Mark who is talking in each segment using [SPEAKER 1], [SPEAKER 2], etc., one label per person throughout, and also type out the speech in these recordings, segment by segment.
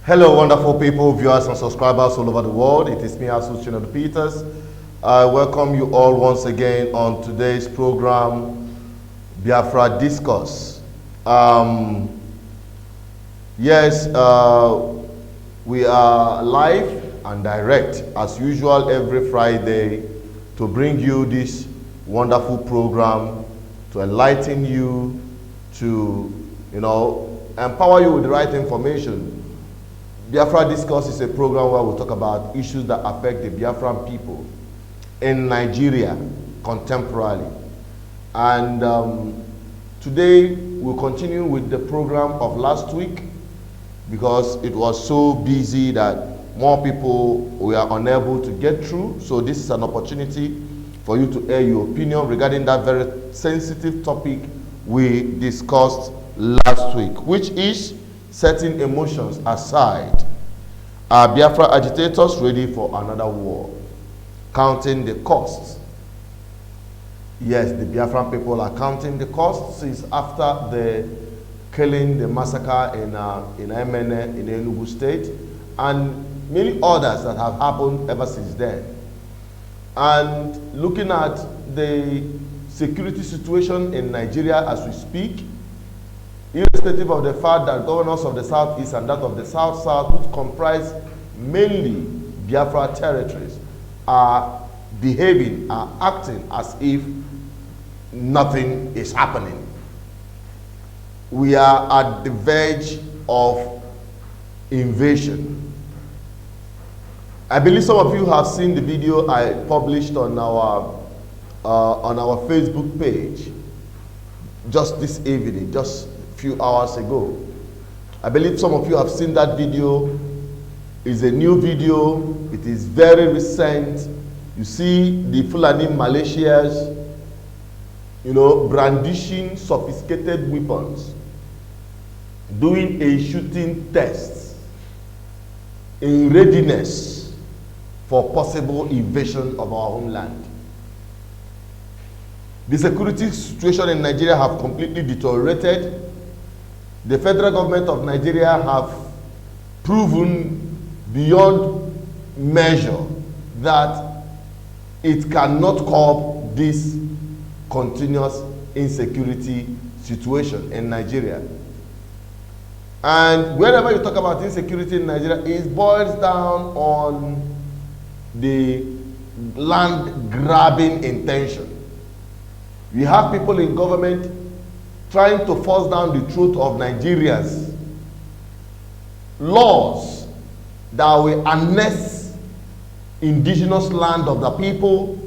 [SPEAKER 1] Hello, wonderful people, viewers and subscribers all over the world. It is me, Andriod Peters. I welcome you all once again on today's program, Biafra Discourse. Yes, we are live and direct, as usual, every Friday to bring you this wonderful program, to enlighten you, to, empower you with the right information. Biafra Discourse is a program where we talk about issues that affect the Biafran people in Nigeria contemporarily. And today we'll continue with the program of last week because it was so busy that more people were unable to get through. So this is an opportunity for you to air your opinion regarding that very sensitive topic we discussed last week, which is setting emotions aside. Are Biafra agitators ready for another war? Counting the costs. Yes, the Biafran people are counting the costs since after the killing, the massacre in Emene, in Enugu State, and many others that have happened ever since then. And looking at the security situation in Nigeria as we speak, irrespective of the fact that governors of the Southeast and that of the South-South, which comprise mainly Biafra territories, are behaving, are acting as if nothing is happening. We are at the verge of invasion. I believe some of you have seen the video I published on our Facebook page just this evening, just few hours ago. I believe some of you have seen that video. It's a new video. It is very recent. You see the Fulani militias, brandishing sophisticated weapons, doing a shooting test in readiness for possible invasion of our homeland. The security situation in Nigeria have completely deteriorated. The federal government of Nigeria have proven beyond measure that it cannot cope this continuous insecurity situation in Nigeria. And whenever you talk about insecurity in Nigeria, it boils down on the land grabbing intention. We have people in government trying to force down the throat of Nigerians laws that will annex indigenous land of the people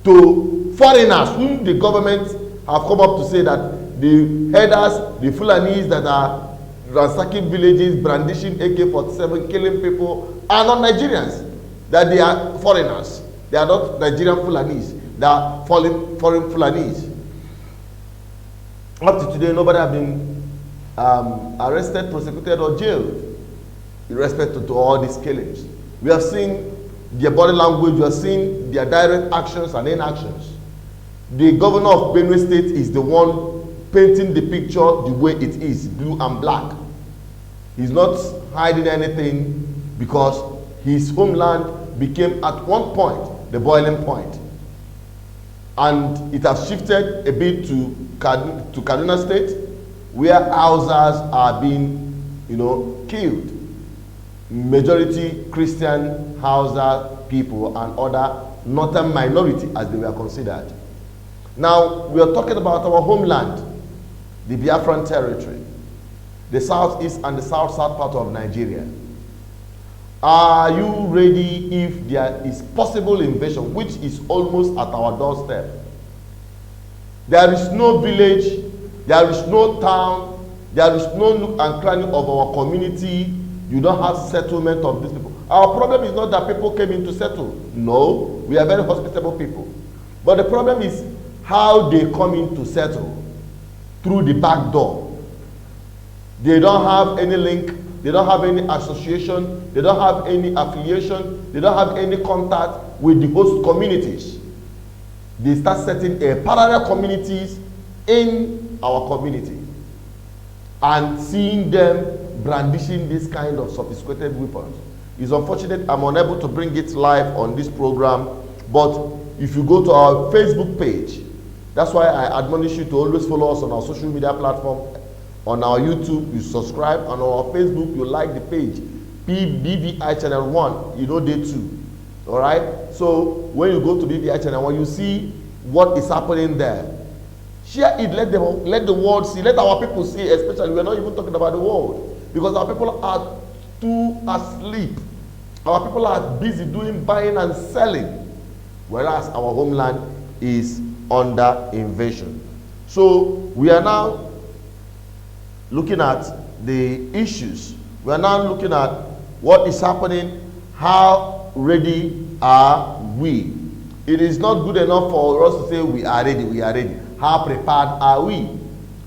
[SPEAKER 1] to foreigners whom the government have come up to say that the headers, the Fulanis that are ransacking villages, brandishing AK-47, killing people, are not Nigerians, that they are foreigners. They are not Nigerian Fulanis, they are foreign Fulanis. Up to today, nobody has been arrested, prosecuted, or jailed in respect to all these killings. We have seen their body language, we have seen their direct actions and inactions. The governor of Benue State is the one painting the picture the way it is, blue and black. He's not hiding anything because his homeland became at one point the boiling point. And it has shifted a bit to Kaduna State, where Hausas are being, killed. Majority Christian Hausa people and other northern minority as they were considered. Now, we are talking about our homeland, the Biafran territory, the southeast and the south-south part of Nigeria. Are you ready if there is possible invasion, which is almost at our doorstep? There is no village, there is no town, there is no nook and cranny of our community. You don't have settlement of these people. Our problem is not that people came in to settle. No, we are very hospitable people. But the problem is how they come in to settle through the back door. They don't have any link, they don't have any association, they don't have any affiliation, they don't have any contact with the host communities. They start setting a parallel communities in our community and seeing them brandishing this kind of sophisticated weapons. It's unfortunate I'm unable to bring it live on this program, but if you go to our Facebook page, that's why I admonish you to always follow us on our social media platform. On our YouTube, you subscribe, and on our Facebook, you like the page, BVI Channel 1, you know they too. All right? So when you go to BVI Channel 1, you see what is happening there. Share it, let the world see, let our people see, especially, we're not even talking about the world, because our people are too asleep. Our people are busy doing buying and selling, whereas our homeland is under invasion. So we are now looking at the issues. We are now looking at what is happening. How ready are we? It is not good enough for us to say we are ready, we are ready. How prepared are we?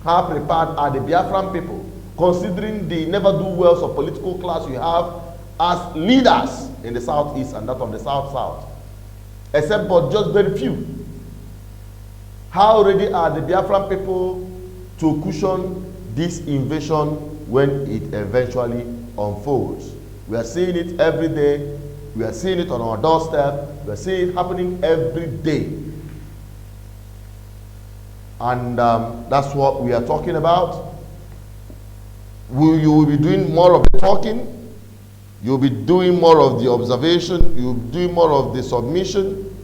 [SPEAKER 1] How prepared are the Biafran people, considering the never-do-wells of political class we have as leaders in the southeast and that of the south-south, except for just very few? How ready are the Biafran people to cushion this invasion when it eventually unfolds? We are seeing it every day. We are seeing it on our doorstep. We are seeing it happening every day. And that's what we are talking about. You will be doing more of the talking. You'll be doing more of the observation. You'll be doing more of the submission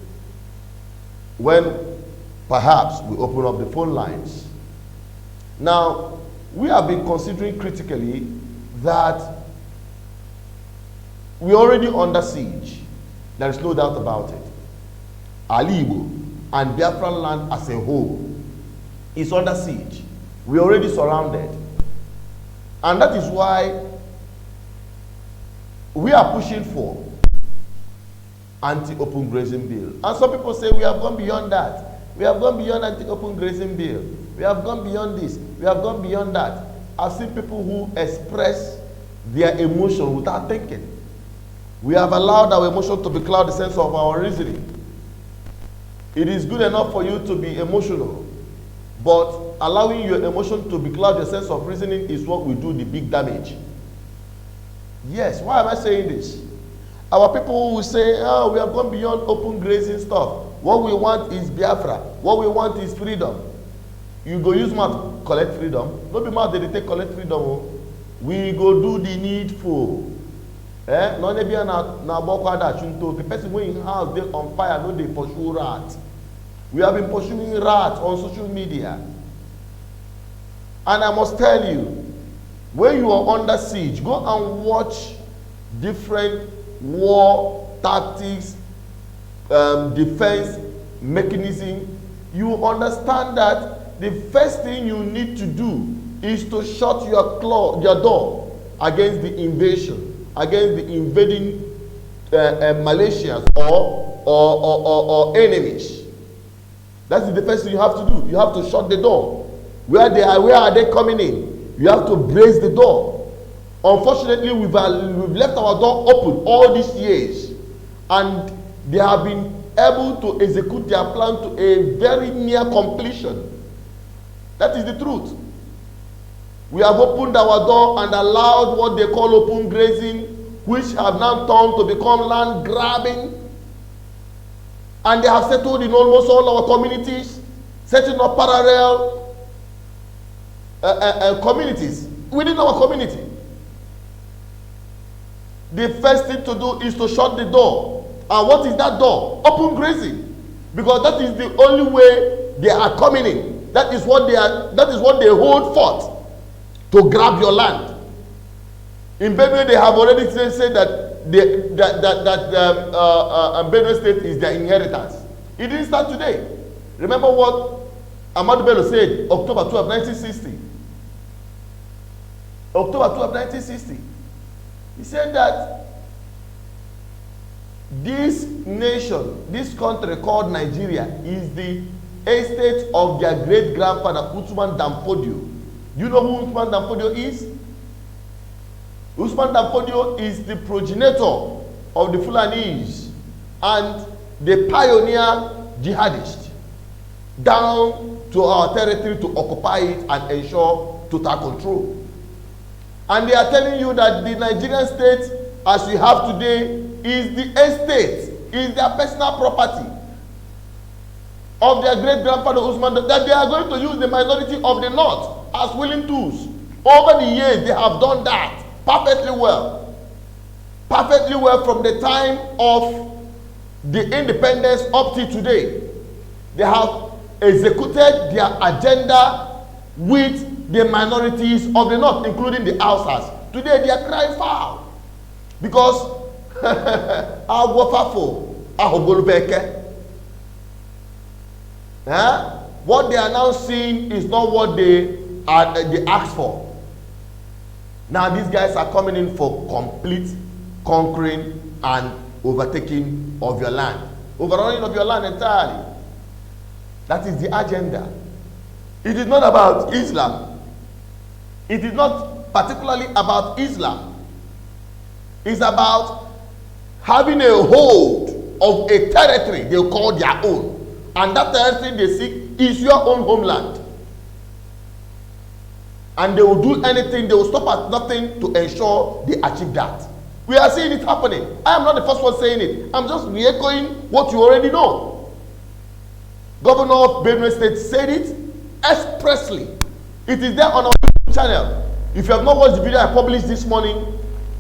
[SPEAKER 1] when perhaps we open up the phone lines. Now, we have been considering critically that we're already under siege. There is no doubt about it. Liable and Biafran land as a whole is under siege. We're already surrounded. And that is why we are pushing for anti-open grazing bill. And some people say we have gone beyond that. We have gone beyond anti-open grazing bill. We have gone beyond this. We have gone beyond that. I've seen people who express their emotion without thinking. We have allowed our emotion to becloud the sense of our reasoning. It is good enough for you to be emotional, but allowing your emotion to becloud your sense of reasoning is what will do the big damage. Yes, why am I saying this? Our people will say, oh, we have gone beyond open grazing stuff. What we want is Biafra. What we want is freedom. You go use mouth collect freedom. Don't be mouth they take collect freedom. Oh. We go do the needful. No be na bokwada chunto. The person wey in house dey on fire, no dey pursue rat. We have been pursuing rat on social media. And I must tell you, when you are under siege, go and watch different war tactics, defense mechanism. You understand that the first thing you need to do is to shut your door against the invasion, against the invading Malaysians or enemies. That's the first thing you have to do. You have to shut the door. Where are they coming in? You have to brace the door. Unfortunately, we've left our door open all these years, and they have been able to execute their plan to a very near completion. That is the truth. We have opened our door and allowed what they call open grazing, which have now turned to become land grabbing. And they have settled in almost all our communities, setting up parallel communities within our community. The first thing to do is to shut the door. And what is that door? Open grazing. Because that is the only way they are coming in. That is what they hold forth to grab your land. In Benue, they have already said that Benue State is their inheritance. It didn't start today. Remember what Ahmadu Bello said, October 12, 1960. October 12, 1960. He said that this nation, this country called Nigeria, is the estate of their great-grandfather, Usman Danfodio. You know who Usman Danfodio is? Usman Danfodio is the progenitor of the Fulanese and the pioneer jihadist down to our territory to occupy it and ensure total control. And they are telling you that the Nigerian state, as we have today, is the estate, is their personal property of their great-grandfather Usman, that they are going to use the minority of the North as willing tools. Over the years, they have done that perfectly well. Perfectly well from the time of the independence up to today. They have executed their agenda with the minorities of the North, including the Hausas. Today, they are crying foul. Because what they are now seeing is not what they asked for. Now these guys are coming in for complete conquering and overtaking of your land, overrunning of your land entirely. That is the agenda. It is not about Islam. It is not particularly about Islam. It's about having a hold of a territory they call their own. And that territory they seek is your own homeland. And they will do anything, they will stop at nothing to ensure they achieve that. We are seeing it happening. I am not the first one saying it. I'm just re-echoing what you already know. Governor of Benue State said it expressly. It is there on our YouTube channel. If you have not watched the video I published this morning,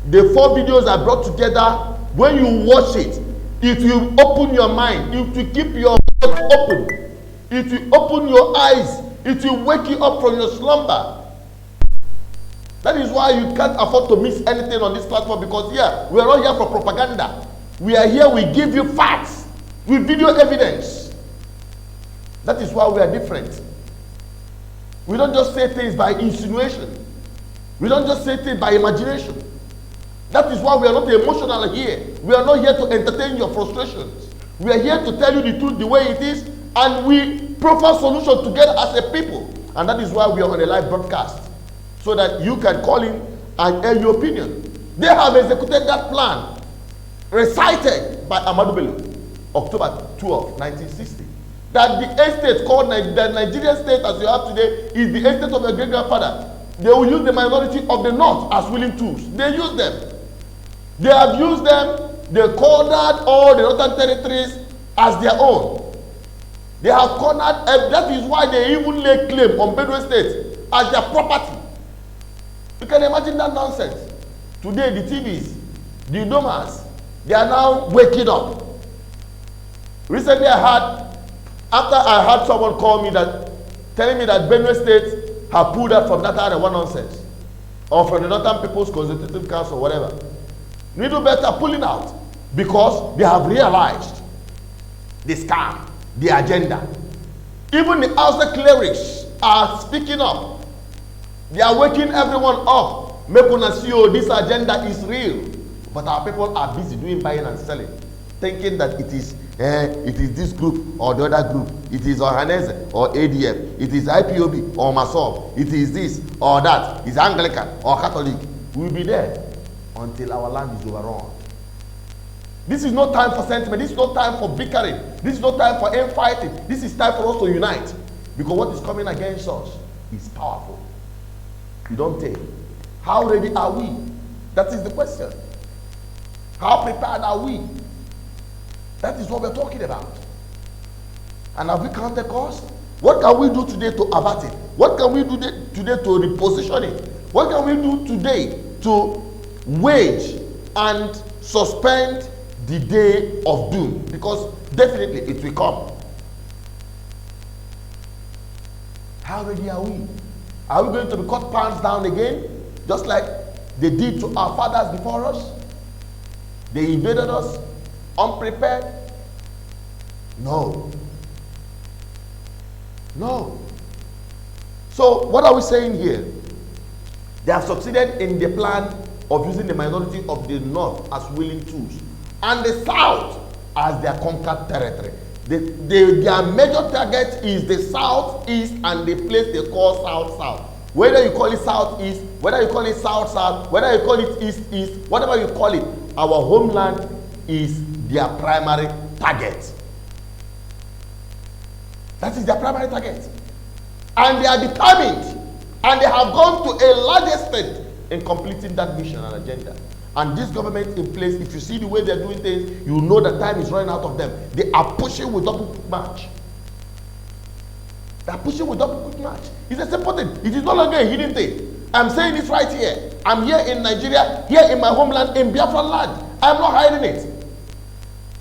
[SPEAKER 1] the 4 videos I brought together, when you watch it, if you open your mind, if you keep your mouth open, if you open your eyes, it will wake you up from your slumber. That is why you can't afford to miss anything on this platform, because here, we are not here for propaganda. We are here, we give you facts with video evidence. That is why we are different. We don't just say things by insinuation. We don't just say things by imagination. That is why we are not emotional here. We are not here to entertain your frustrations. We are here to tell you the truth the way it is, and we profile solutions together as a people. And that is why we are on a live broadcast, so that you can call in and air your opinion. They have executed that plan, recited by Ahmadu Bello, October 12, 1960. That the estate called the Nigerian state as you have today is the estate of your great-grandfather. They will use the minority of the North as willing tools. They use them. They have used them. They cornered all the northern territories as their own. They have cornered, that is why they even lay claim on Benue State as their property. You can imagine that nonsense. Today, the TVs, the Domas, they are now waking up. Recently, after I had someone call me telling me that Benue State have pulled out from that one nonsense, or from the Northern People's Consultative Council, whatever. We do better pulling out, because they have realized the scam, the agenda. Even the outside clerics are speaking up. They are waking everyone up. Make una see, oh, this agenda is real. But our people are busy doing buying and selling, thinking that it is this group or the other group. It is Ohanese or ADF. It is IPOB or Masov. It is this or that. It's Anglican or Catholic. We will be there until our land is overrun. This is no time for sentiment. This is no time for bickering. This is no time for infighting. This is time for us to unite. Because what is coming against us is powerful. You don't take. How ready are we? That is the question. How prepared are we? That is what we're talking about. And have we counted cost? What can we do today to avert it? What can we do today to reposition it? What can we do today to wage and suspend the day of doom? Because definitely it will come. How ready are we? Are we going to be cut pants down again, just like they did to our fathers before us? They invaded us unprepared? No. No. So what are we saying here? They have succeeded in the plan of using the minority of the North as willing tools, and the South as their conquered territory. Their major target is the Southeast and the place they call South-South. Whether you call it Southeast, whether you call it South-South, whether you call it East-East, whatever you call it, our homeland is their primary target. That is their primary target. And they are determined, and they have gone to a large extent in completing that mission and agenda. And this government in place, if you see the way they're doing things, you know that time is running out of them. They are pushing with double quick march. They are pushing with double quick march. It's a simple thing. It is no longer a hidden thing. I'm saying this right here. I'm here in Nigeria, here in my homeland, in Biafra land. I'm not hiding it.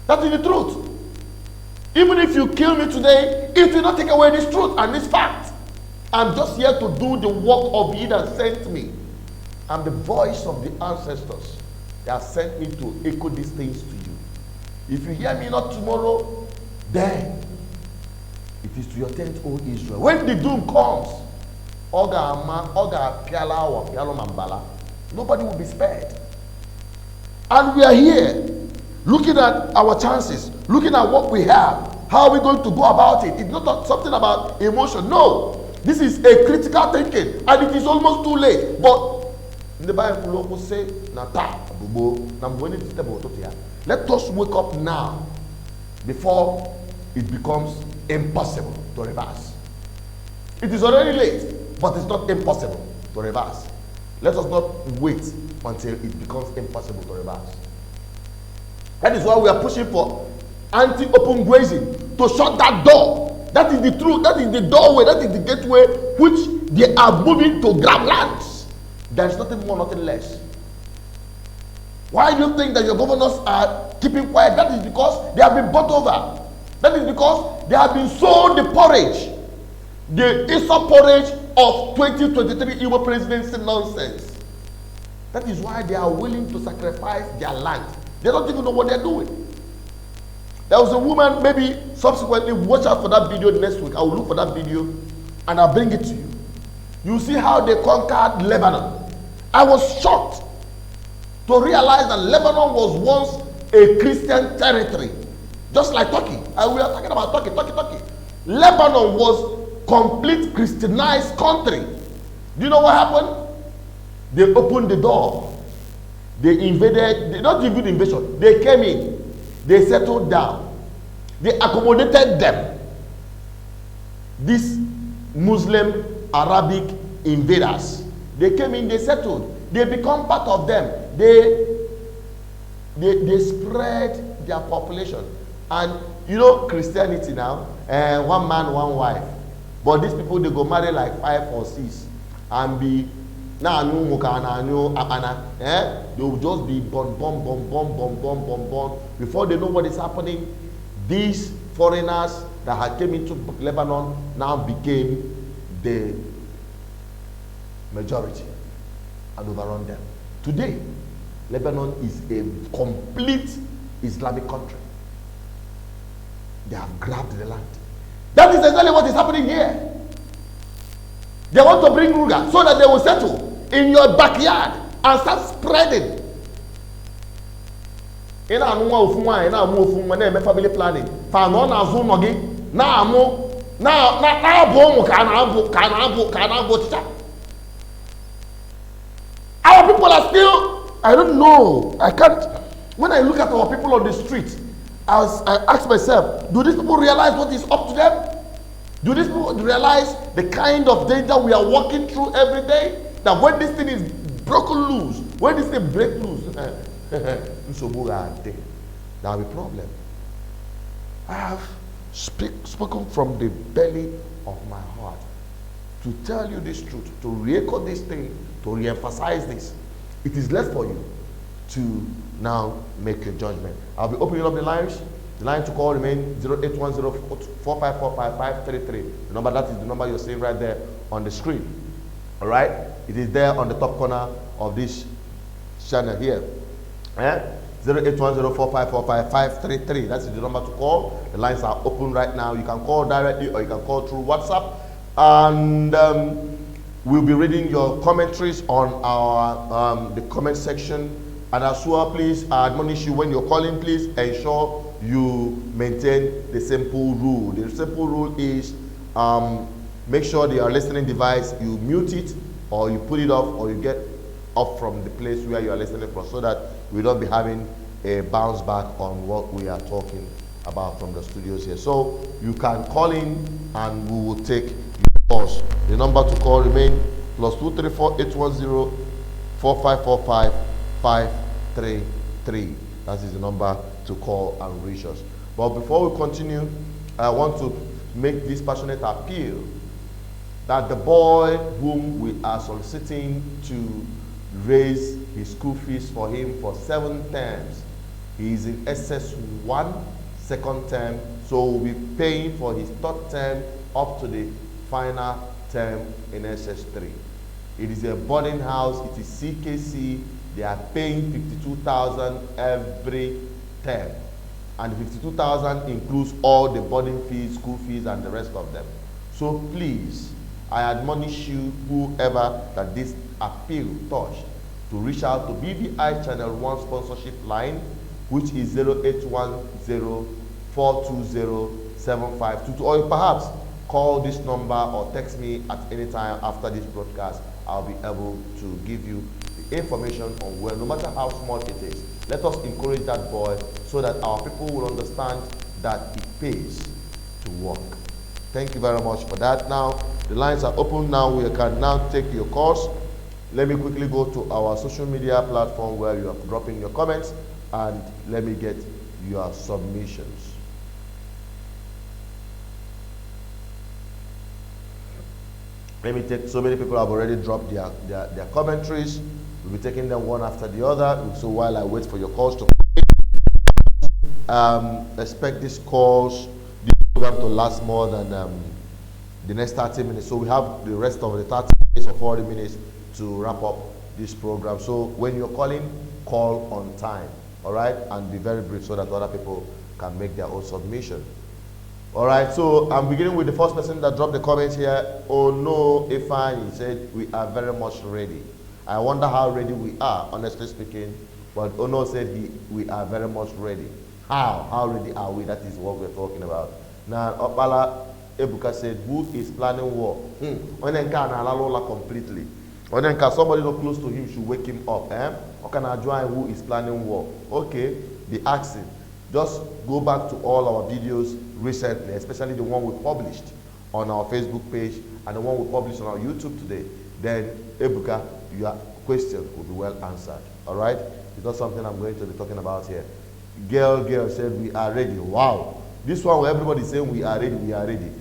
[SPEAKER 1] That is the truth. Even if you kill me today, it will not take away this truth and this fact. I'm just here to do the work of He that sent me. I'm the voice of the ancestors. They have sent me to echo these things to you. If you hear me not tomorrow, then it is to your tent, O Israel. When the doom comes, nobody will be spared. And we are here looking at our chances, looking at what we have. How are we going to go about it? It's not something about emotion. No. This is a critical thinking. And it is almost too late. But in the Bible, will say, let us wake up now before it becomes impossible to reverse. It is already late, but it's not impossible to reverse. Let us not wait until it becomes impossible to reverse. That is why we are pushing for anti-open grazing, to shut that door. That is the truth. That is the doorway. That is the gateway which they are moving to grab lands. There is nothing more, nothing less. Why do you think that your governors are keeping quiet? That is because they have been bought over. That is because they have been sold the porridge, the Esau porridge of 2023 Igbo presidency nonsense. That is why they are willing to sacrifice their land. They don't even know what they're doing. There was a woman, maybe subsequently, watch out for that video next week. I will look for that video and I'll bring it to you. You see how they conquered Lebanon. I was shocked to realize that Lebanon was once a Christian territory, just like Turkey. And we are talking about Turkey. Lebanon was complete Christianized country. Do you know what happened? They opened the door. They invaded, they not even invasion. They came in. They settled down. They accommodated them. These Muslim, Arabic invaders. They came in, they settled. They become part of them. They spread their population. And you know Christianity now, one man, one wife. But these people, they go marry like 5 or 6 and be they will just be bomb. Before they know what is happening, these foreigners that had came into Lebanon now became the majority and overrun them. Today, Lebanon is a complete Islamic country. They have grabbed the land. That is exactly what is happening here. They want to bring Ruga so that they will settle in your backyard and start spreading. In a family planning. Our people are still, I don't know, I can't. When I look at our people on the street, I ask myself, do these people realize what is up to them? Do these people realize the kind of danger we are walking through every day? That when this thing is broken loose, when this thing breaks loose, there will be a problem. I have spoken from the belly of my heart to tell you this truth, to re-echo this thing, to re-emphasize this. It is left for you to now make your judgment. I'll be opening up the lines. The line to call remain 0810-4545-533. The number, that is the number you're seeing right there on the screen. All right? It is there on the top corner of this channel here. 0810-4545-533. That's the number to call. The lines are open right now. You can call directly or you can call through WhatsApp. And we'll be reading your commentaries on our the comment section. And as well, please, I admonish you when you're calling, please ensure you maintain the simple rule. The simple rule is make sure your listening device, you mute it or you put it off or you get off from the place where you are listening from, so that we don't be having a bounce back on what we are talking about from the studios here. So you can call in and we will take your calls. The number to call remain +234 810 4545-533. That is the number to call and reach us. But before we continue, I want to make this passionate appeal that the boy whom we are soliciting to raise his school fees for him for 7 terms, he is in SS1, second term, so we'll be paying for his third term up to the final term in SS3. It is a boarding house, it is CKC, they are paying 52,000 every term. And the 52,000 includes all the boarding fees, school fees, and the rest of them. So please, I admonish you, whoever that this appeal touched, to reach out to BVI Channel 1 sponsorship line, which is 0810-420-7522, or perhaps call this number or text me at any time after this broadcast. I'll be able to give you the information on where, no matter how small it is. Let us encourage that boy so that our people will understand that it pays to work. Thank you very much for that. Now, the lines are open now. We can now take your calls. Let me quickly go to our social media platform where you are dropping your comments, and let me get your submissions. Let me take, so many people have already dropped their commentaries. We'll be taking them one after the other. So while I wait for your calls to expect these calls, this program to last more than the next 30 minutes. So we have the rest of the 30 minutes or 40 minutes to wrap up this program. So when you're calling, call on time, all right? And be very brief so that other people can make their own submission. All right, so I'm beginning with the first person that dropped the comment here. Oh no, Ifan, he said, we are very much ready. I wonder how ready we are, honestly speaking. But Ono said we are very much ready. How ready are we? That is what we're talking about. Now, Opala Ebuka said, who is planning war? Completely. Somebody not close to him should wake him up. Or can I join who is planning war? Okay, the asking. Just go back to all our videos recently, especially the one we published on our Facebook page and the one we published on our YouTube today. Then, Ebuka, your question will be well answered. All right? It's not something I'm going to be talking about here. Girl said, we are ready. Wow. This one where everybody is saying we are ready, we are ready.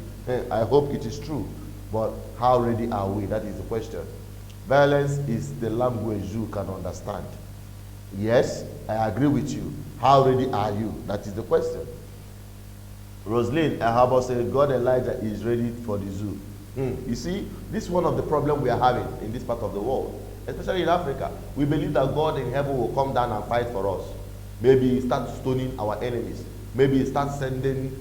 [SPEAKER 1] I hope it is true. But how ready are we? That is the question. Violence is the language you can understand. Yes, I agree with you. How ready are you? That is the question. Roslyn Ahabo said, God Elijah is ready for the zoo. You see, this is one of the problems we are having in this part of the world, especially in Africa. We believe that God in heaven will come down and fight for us. Maybe start stoning our enemies. Maybe start sending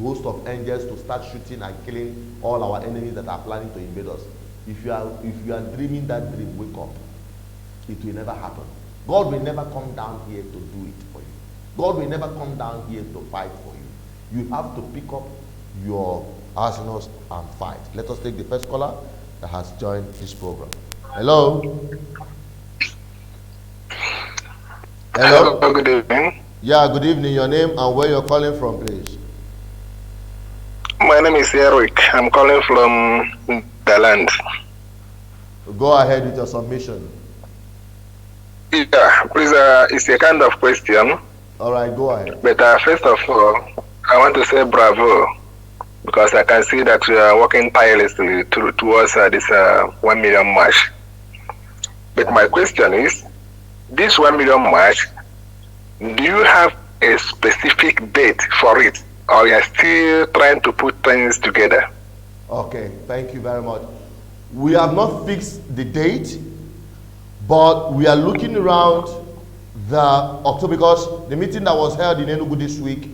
[SPEAKER 1] host of angels to start shooting and killing all our enemies that are planning to invade us. If you are dreaming that dream, wake up. It will never happen. God will never come down here to do it for you. God will never come down here to fight for you. You have to pick up your arsenals and fight. Let us take the first caller that has joined this program. Hello. Hello.
[SPEAKER 2] Good evening.
[SPEAKER 1] Yeah, good evening. Your name and where you're calling from, please.
[SPEAKER 2] My name is Eric. I'm calling from the land.
[SPEAKER 1] Go ahead with your submission.
[SPEAKER 2] Yeah, please, it's a kind of question.
[SPEAKER 1] All right, go ahead.
[SPEAKER 2] But first of all, I want to say bravo, because I can see that you are working tirelessly towards this 1 million march. But my question is, this 1 million march, do you have a specific date for it, or you are still trying to put things together?
[SPEAKER 1] Okay, thank you very much. We have not fixed the date, but we are looking around the October, because the meeting that was held in Enugu this week,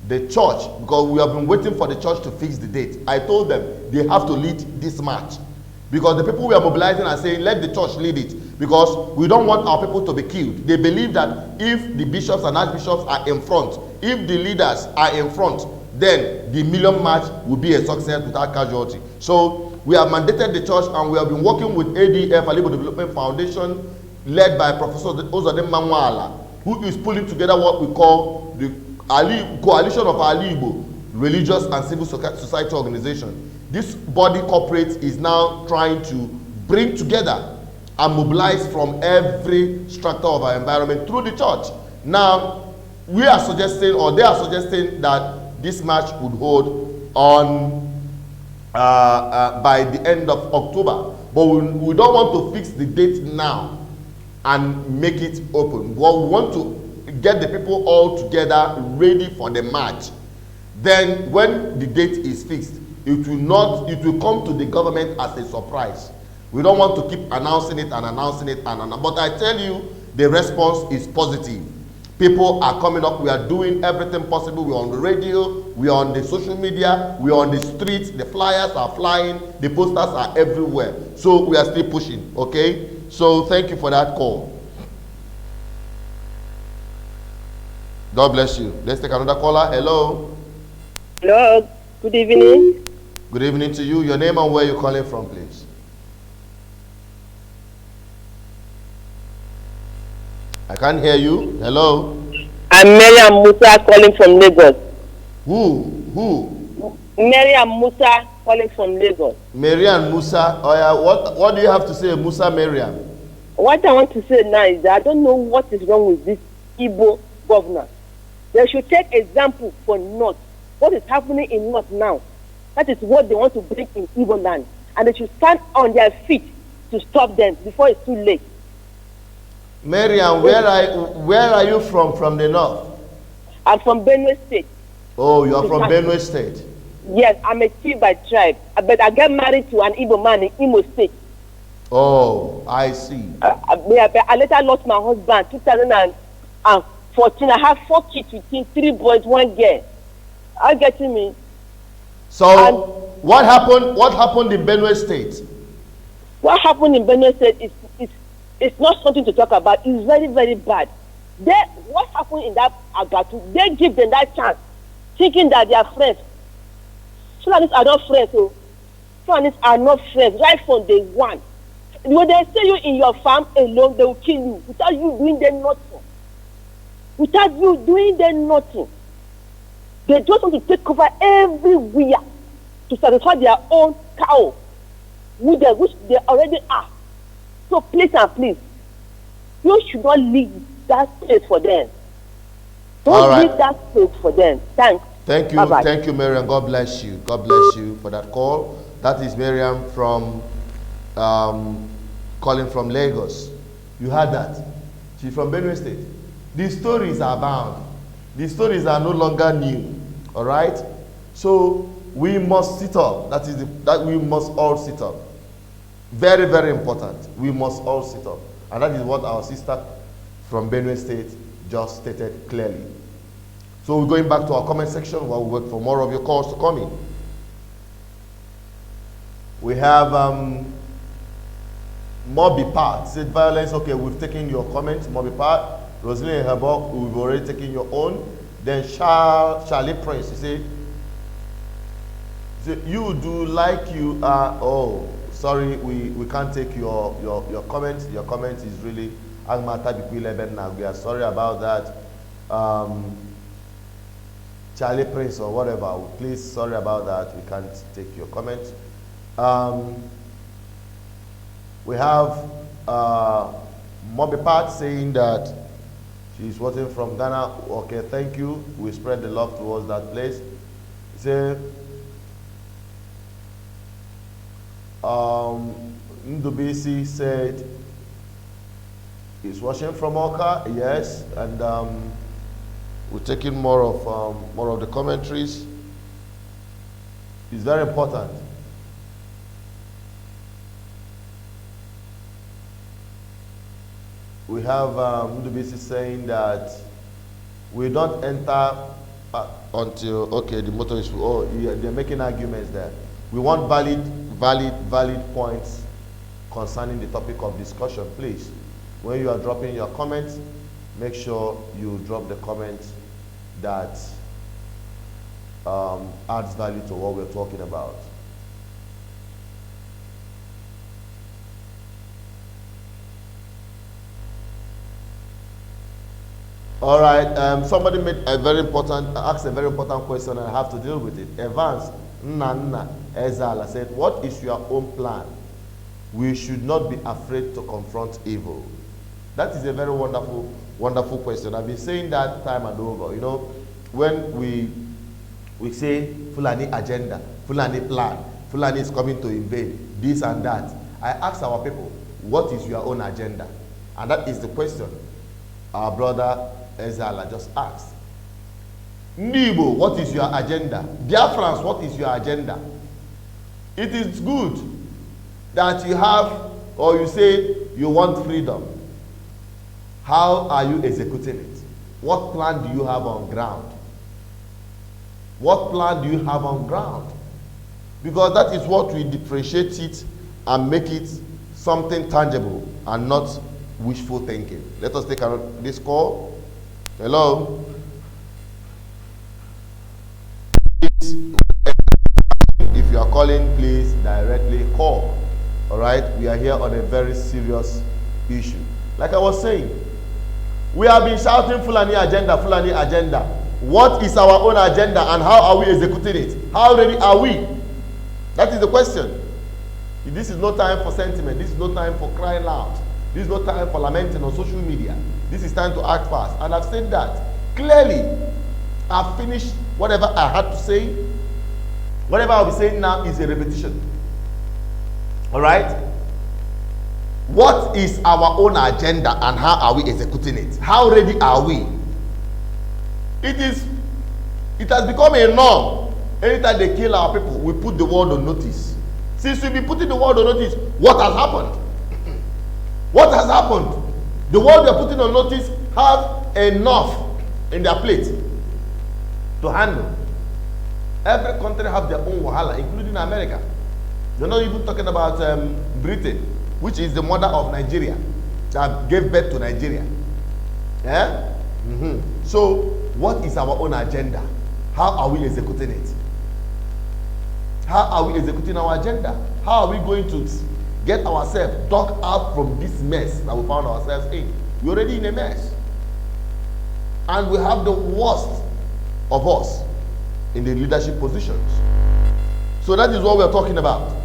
[SPEAKER 1] the church, because we have been waiting for the church to fix the date. I told them they have to lead this march, because the people we are mobilizing are saying, let the church lead it, because we don't want our people to be killed. They believe that if the bishops and archbishops are in front, if the leaders are in front, then the million march will be a success without casualty. So we have mandated the church, and we have been working with ADF, Liable Development Foundation, led by Professor Ozadem Manwala, who is pulling together what we call the Coalition of Liable Religious and Civil Society Organization. This body corporate is now trying to bring together and mobilized from every structure of our environment through the church. Now, we are suggesting, or they are suggesting, that this march would hold on by the end of October. But we don't want to fix the date now and make it open. But we want to get the people all together ready for the march. Then when the date is fixed, it will come to the government as a surprise. We don't want to keep announcing it and announcing it but I tell you, the response is positive. People are coming up. We are doing everything possible. We're on the radio, we are on the social media, we are on the streets, the flyers are flying, the posters are everywhere. So we are still pushing, okay? So thank you for that call. God bless you. Let's take another caller. Hello.
[SPEAKER 3] Hello. Good evening.
[SPEAKER 1] Good evening to you. Your name and where you're calling from, please. I can't hear you. Hello.
[SPEAKER 3] I'm Mariam Musa calling from Lagos.
[SPEAKER 1] Who?
[SPEAKER 3] Mariam Musa calling from Lagos.
[SPEAKER 1] Mariam Musa. Oh yeah. What do you have to say, Musa Mariam?
[SPEAKER 3] What I want to say now is that I don't know what is wrong with this Igbo governor. They should take example for North. What is happening in North now? That is what they want to bring in Igbo land, and they should stand on their feet to stop them before it's too late.
[SPEAKER 1] Mariam, where are you from? From the north?
[SPEAKER 3] I'm from Benue State.
[SPEAKER 1] Oh, you are from Benue State.
[SPEAKER 3] Yes, I'm a chief by tribe, but I get married to an Igbo man in Imo State.
[SPEAKER 1] Oh, I see.
[SPEAKER 3] I later lost my husband 2014. I have 4 kids with him, 3 boys, 1 girl. Are you getting me?
[SPEAKER 1] So what happened in Benue State?
[SPEAKER 3] What happened in Benue State is not something to talk about. It's very, very bad. What happened in that Agatu, they give them that chance, thinking that they are friends. Fulanis are not friends. So Fulanis are not friends right from day one. When they see you in your farm alone, they will kill you without you doing them nothing. Without you doing them nothing. They just want to take over everywhere to satisfy their own cow, which they already are. So please and please, you should not leave that space for them. Don't leave that space for them. Thanks.
[SPEAKER 1] Thank you.
[SPEAKER 3] Bye-bye.
[SPEAKER 1] Thank you, Miriam. God bless you. God bless you for that call. That is Miriam from calling from Lagos. You heard that. She's from Benue State. These stories are bound. These stories are no longer new. All right? So we must sit up. That we must all sit up. Very, very important. We must all sit up. And that is what our sister from Benue State just stated clearly. So we're going back to our comment section while we wait for more of your calls to come in. We have Moby Part. Said violence. Okay, we've taken your comments. Moby Part. Rosalind Herbo, we've already taken your own. Then Charlie Prince, you say, you do like you are. Oh, sorry, we can't take your comment. Your comment is really Agmata Biku 11 now. We are sorry about that. Charlie Prince or whatever, please, sorry about that. We can't take your comment. We have Moby Pat saying that she's watching from Ghana. Okay, thank you. We spread the love towards that place. Say, Ndubisi said he's watching from Oka. Yes, and we're taking more of the commentaries. It's very important. We have Ndubisi saying that we don't enter until, okay, the motor is, oh, yeah, they're making arguments there. We want valid points concerning the topic of discussion. Please, when you are dropping your comments, make sure you drop the comment that adds value to what we're talking about. All right, somebody asked a very important question, and I have to deal with it. Evans Nana Ezala said, what is your own plan we should not be afraid to confront evil? That is a very wonderful, wonderful question. I've been saying that time and over. You know, when we say Fulani agenda, Fulani plan, Fulani is coming to invade, this and that, I ask our people, what is your own agenda? And that is the question our brother Ezala just asked. Nibo, what is your agenda? Biafrans, what is your agenda? It is good that you have, or you say you want freedom. How are you executing it? What plan do you have on ground? What plan do you have on ground? Because that is what will differentiate it and make it something tangible and not wishful thinking. Let us take this call. Hello? If you are calling, please directly call. All right? We are here on a very serious issue. Like I was saying, we have been shouting Fulani agenda, Fulani agenda. What is our own agenda and how are we executing it? How ready are we? That is the question. This is no time for sentiment. This is no time for crying loud. This is no time for lamenting on social media. This is time to act fast. And I've said that clearly. I've finished whatever I had to say. Whatever I'll be saying now is a repetition. All right? What is our own agenda and how are we executing it? How ready are we? It has become a norm. Anytime they kill our people, we put the world on notice. Since we've been putting the world on notice, what has happened? What has happened? The world they're putting on notice have enough in their plate to handle. Every country have their own wahala, including America. They're not even talking about Britain, which is the mother of Nigeria, that gave birth to Nigeria. Yeah? So, what is our own agenda? How are we executing it? How are we executing our agenda? How are we going to get ourselves dug out from this mess that we found ourselves in? We're already in a mess. And we have the worst of us in the leadership positions. So that is what we are talking about.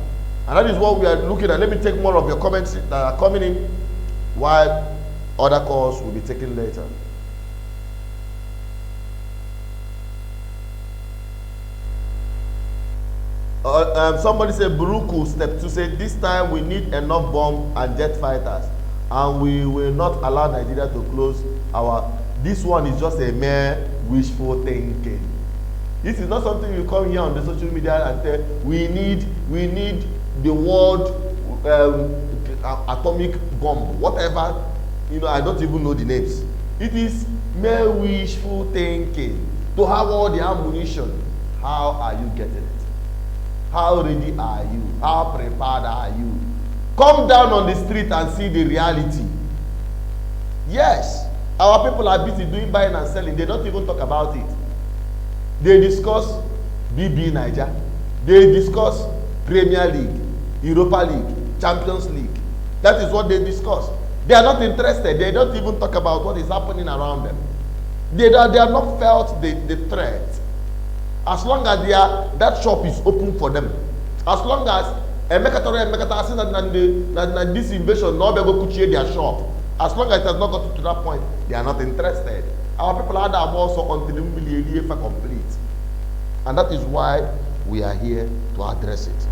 [SPEAKER 1] And that is what we are looking at. Let me take more of your comments that are coming in while other calls will be taken later. Somebody said, Buruku, step 2 said, this time we need enough bomb and jet fighters. And we will not allow Nigeria to close our... This one is just a mere wishful thinking. This is not something you come here on the social media and say, we need the world atomic bomb, whatever, you know, I don't even know the names. It is mere wishful thinking. To have all the ammunition, how are you getting it? How ready are you? How prepared are you? Come down on the street and see the reality. Yes, our people are busy doing buying and selling. They don't even talk about it. They discuss BB Niger. They discuss Premier League, Europa League, Champions League. That is what they discuss. They are not interested. They don't even talk about what is happening around them. They have not felt the threat. As long as that shop is open for them. As long as this invasion no go kuchie their shop. As long as it has not got to that point, they are not interested. Our people are also until the complete. And that is why we are here to address it.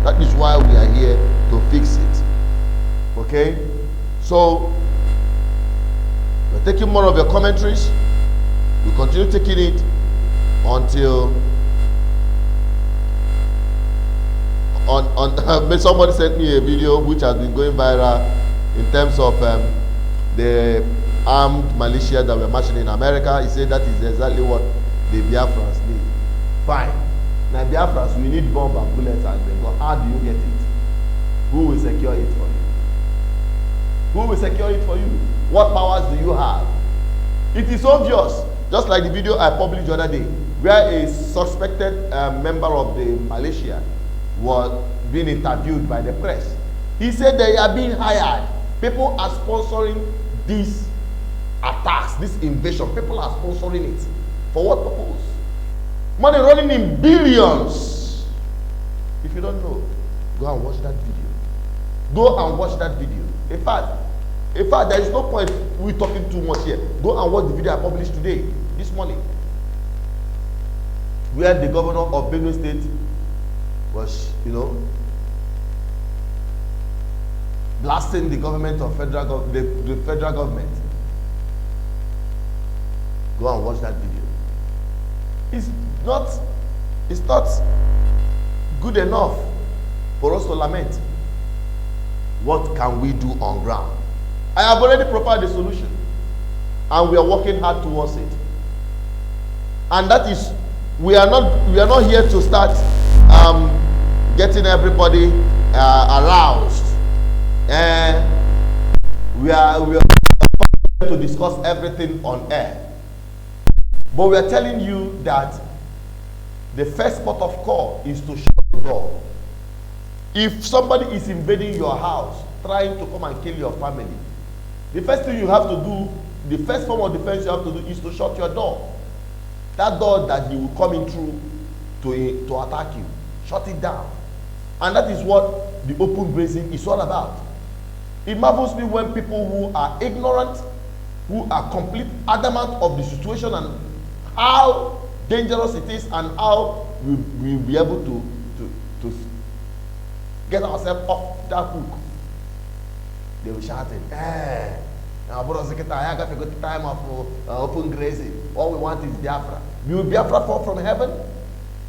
[SPEAKER 1] That is why we are here to fix it. Okay? So, we're taking more of your commentaries. We continue taking it until somebody sent me a video which has been going viral in terms of the armed militia that were marching in America. He said that is exactly what the Biafrans need. Fine. Now Biafrans, we need bomb and bullets and they go, how do you get it? Who will secure it for you? Who will secure it for you? What powers do you have? It is obvious, just like the video I published the other day, where a suspected member of the militia was being interviewed by the press. He said they are being hired. People are sponsoring these attacks, this invasion. People are sponsoring it. For what purpose? Money running in billions. If you don't know, go and watch that video. Go and watch that video. In fact, there is no point we talking too much here. Go and watch the video I published today, this morning, where the governor of Benue State was, blasting the government of the federal government. Go and watch that video. It's not good enough for us to lament. What can we do on ground? I have already provided a solution, and we are working hard towards it. And that is, we are not here to start getting everybody aroused. We are to discuss everything on air. But we are telling you that the first port of call is to shut the door. If somebody is invading your house, trying to come and kill your family, the first thing you have to do, the first form of defense you have to do is to shut your door. That door that he will come in through to attack you, shut it down. And that is what the open grazing is all about. It marvels me when people who are ignorant, who are complete adamant of the situation and how dangerous it is and how we'll be able to get ourselves off that hook. They will shout it, now I got a good time of open grazing. All we want is Biafra. Will Biafra fall from heaven?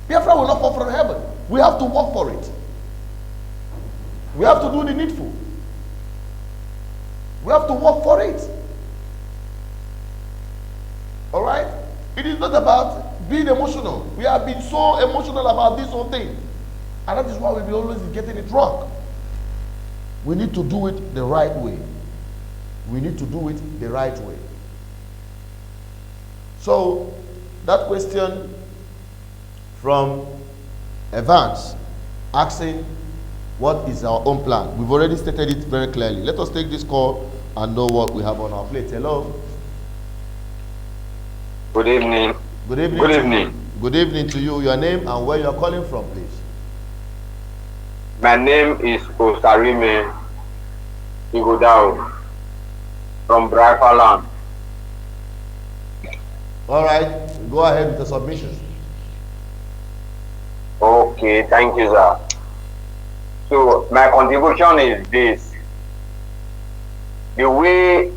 [SPEAKER 1] Biafra will not fall from heaven. We have to work for it. We have to do the needful. We have to work for it. All right? It is not about being emotional. We have been so emotional about this whole thing. And that is why we'll be always getting it wrong. We need to do it the right way. We need to do it the right way. So, that question from Evans asking, what is our own plan? We've already stated it very clearly. Let us take this call and know what we have on our plate. Hello.
[SPEAKER 4] Good evening.
[SPEAKER 1] Good evening.
[SPEAKER 4] Good evening.
[SPEAKER 1] Good evening to you. Your name and where you are calling from, please.
[SPEAKER 4] My name is Osarime Igodao from Biafra land.
[SPEAKER 1] All right. Go ahead with the submission.
[SPEAKER 4] Okay, thank you, sir. So my contribution is this: the way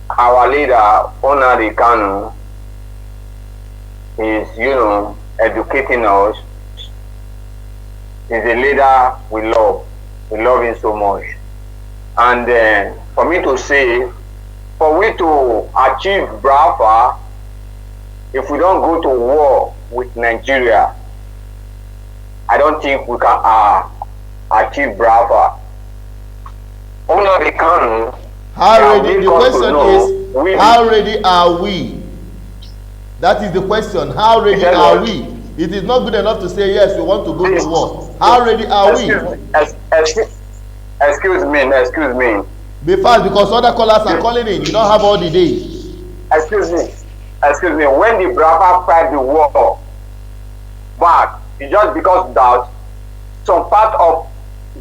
[SPEAKER 4] our leader Onari Kanu is, educating us, is a leader we love. We love him so much. And for me to say, for we to achieve Biafra, if we don't go to war with Nigeria, I don't think we can achieve Biafra. Onari Kanu.
[SPEAKER 1] How ready? The question is, how ready are we? That is the question. How ready are we? It is not good enough to say yes, we want to go to war. How ready are we?
[SPEAKER 4] Excuse me.
[SPEAKER 1] Be fast, because other callers are calling in. You don't have all the day.
[SPEAKER 4] Excuse me. When the Biafra fight the war back, it's just because that some part of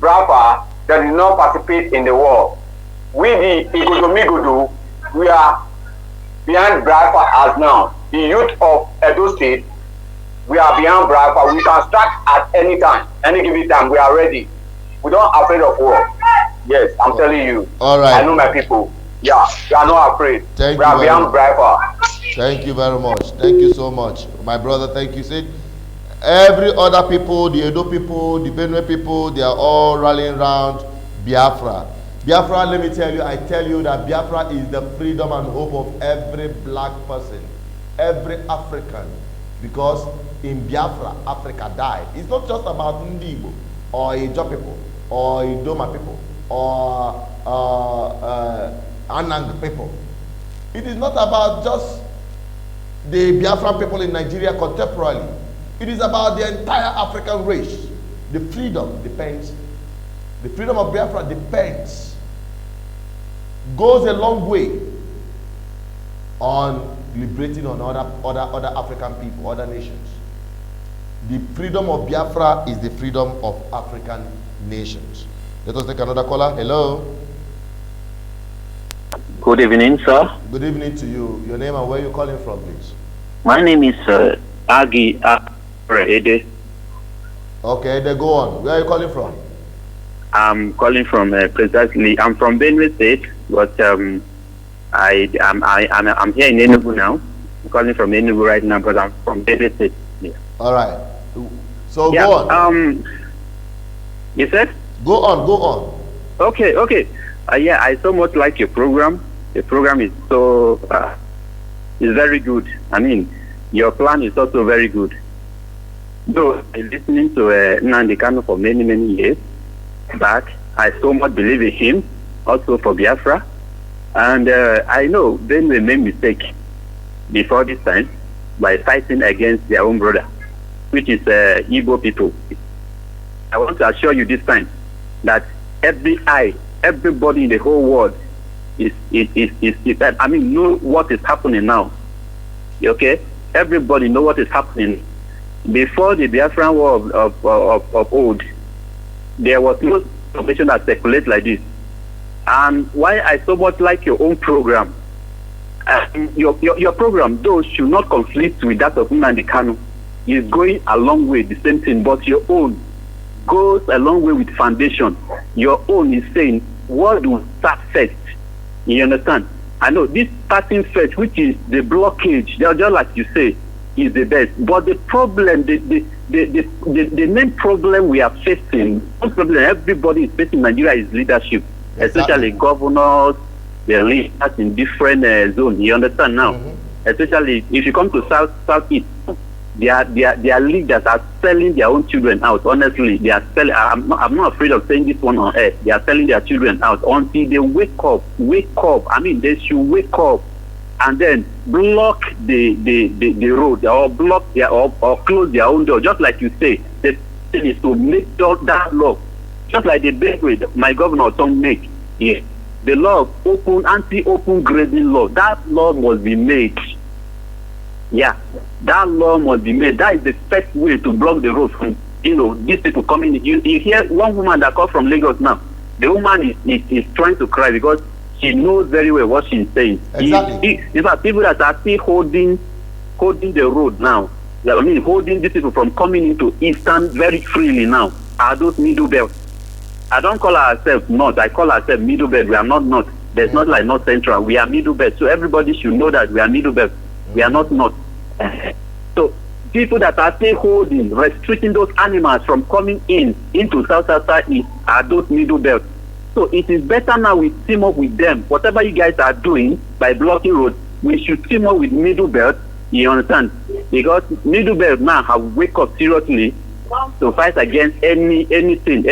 [SPEAKER 4] Biafra that did not participate in the war. We, the Igodomigodo, we are behind Biafra as now. The youth of Edo State, we are behind Biafra. We can start at any time, any given time. We are ready. We don't afraid of war. Yes, I'm telling you.
[SPEAKER 1] All right.
[SPEAKER 4] I know my people. Yeah, we are not afraid.
[SPEAKER 1] Thank
[SPEAKER 4] we
[SPEAKER 1] you
[SPEAKER 4] are behind Biafra.
[SPEAKER 1] Thank you very much. Thank you so much. My brother, thank you. Said every other people, the Edo people, the Benue people, they are all rallying around Biafra. Biafra, let me tell you, I tell you that Biafra is the freedom and hope of every black person, every African. Because in Biafra, Africa died. It's not just about Ndibo or Ijo people or Idoma people or Anang people. It is not about just the Biafran people in Nigeria contemporarily. It is about the entire African race. The freedom depends. The freedom of Biafra depends, goes a long way on liberating on other African people, other nations. The freedom of Biafra is the freedom of African nations. Let us take another caller. Hello.
[SPEAKER 5] Good evening, sir.
[SPEAKER 1] Good evening to you. Your name and where you're calling from, please.
[SPEAKER 5] My name is Agitators.
[SPEAKER 1] Okay, then go on. Where are you calling from?
[SPEAKER 5] I'm calling from precisely. I'm from Benue State, but I'm here in Enugu now. I'm calling from Enugu right now, but I'm from Benue State. Yeah.
[SPEAKER 1] All right. So
[SPEAKER 5] Yeah,
[SPEAKER 1] go on.
[SPEAKER 5] You said?
[SPEAKER 1] Go on. Go on.
[SPEAKER 5] Okay. Yeah, I so much like your program. The program is so is very good. I mean, your plan is also very good. Though I'm listening to Nnamdi Kanu for many years back, I so much believe in him, also for Biafra. And I know they made mistake before this time by fighting against their own brother, which is Igbo people. I want to assure you this time that everybody in the whole world is I mean, know what is happening now. Okay? Everybody know what is happening. Before the Biafran war of old, there was no information that circulates like this. And why I so much like your own program, your program, though, should not conflict with that of Nnamdi Kanu. Is going a long way, the same thing, but your own goes a long way with foundation. Your own is saying, what do we start first? You understand? I know this starting first, which is the blockage, just like you say, is the best. But the problem, the main problem we are facing, the problem everybody is facing in Nigeria is leadership, especially governors, the leaders in different zones. You understand now? Especially if you come to Southeast, their leaders are selling their own children out. Honestly, they are selling. I'm not afraid of saying this one on air. They are selling their children out until they wake up. I mean, they should wake up and then block the road, or block their or close their own door. Just like you say, the thing is to make that law, just like the Bakery my governor don't make. Yeah, the law of anti-open grazing law. That law must be made. Yeah, that law must be made. That is the first way to block the road from, these people coming. You hear one woman that comes from Lagos now. The woman is trying to cry because she knows very well what she's saying.
[SPEAKER 1] Exactly.
[SPEAKER 5] These are people that are still holding the road now. I mean, holding these people from coming into Eastern very freely now. Are those middle belt? I don't call ourselves North. I call ourselves middle belt. We are not North. There's not like North Central. We are middle belt. So everybody should know that we are middle belt. We are not North. So people that are still holding, restricting those animals from coming into South East are those middle belt. So it is better now we team up with them. Whatever you guys are doing by blocking roads, we should team up with middle belt. You understand? Because middle belt now have wake up seriously to fight against anything,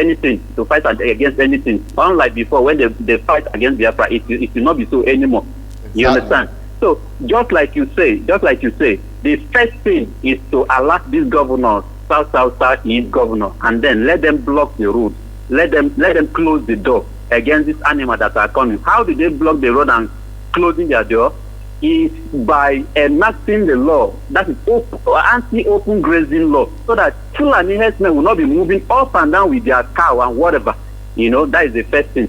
[SPEAKER 5] to fight against anything. Unlike before, when they fight against Biafra, it will not be so anymore. Exactly. You understand? So just like you say, the first thing is to alert these governors, Southeast governor, and then let them block the road. Let them close the door against these animals that are coming. How do they block the road and closing their door? Is by enacting the law that is anti-open grazing law, so that Fulani herdsmen will not be moving up and down with their cow and whatever. That is the first thing.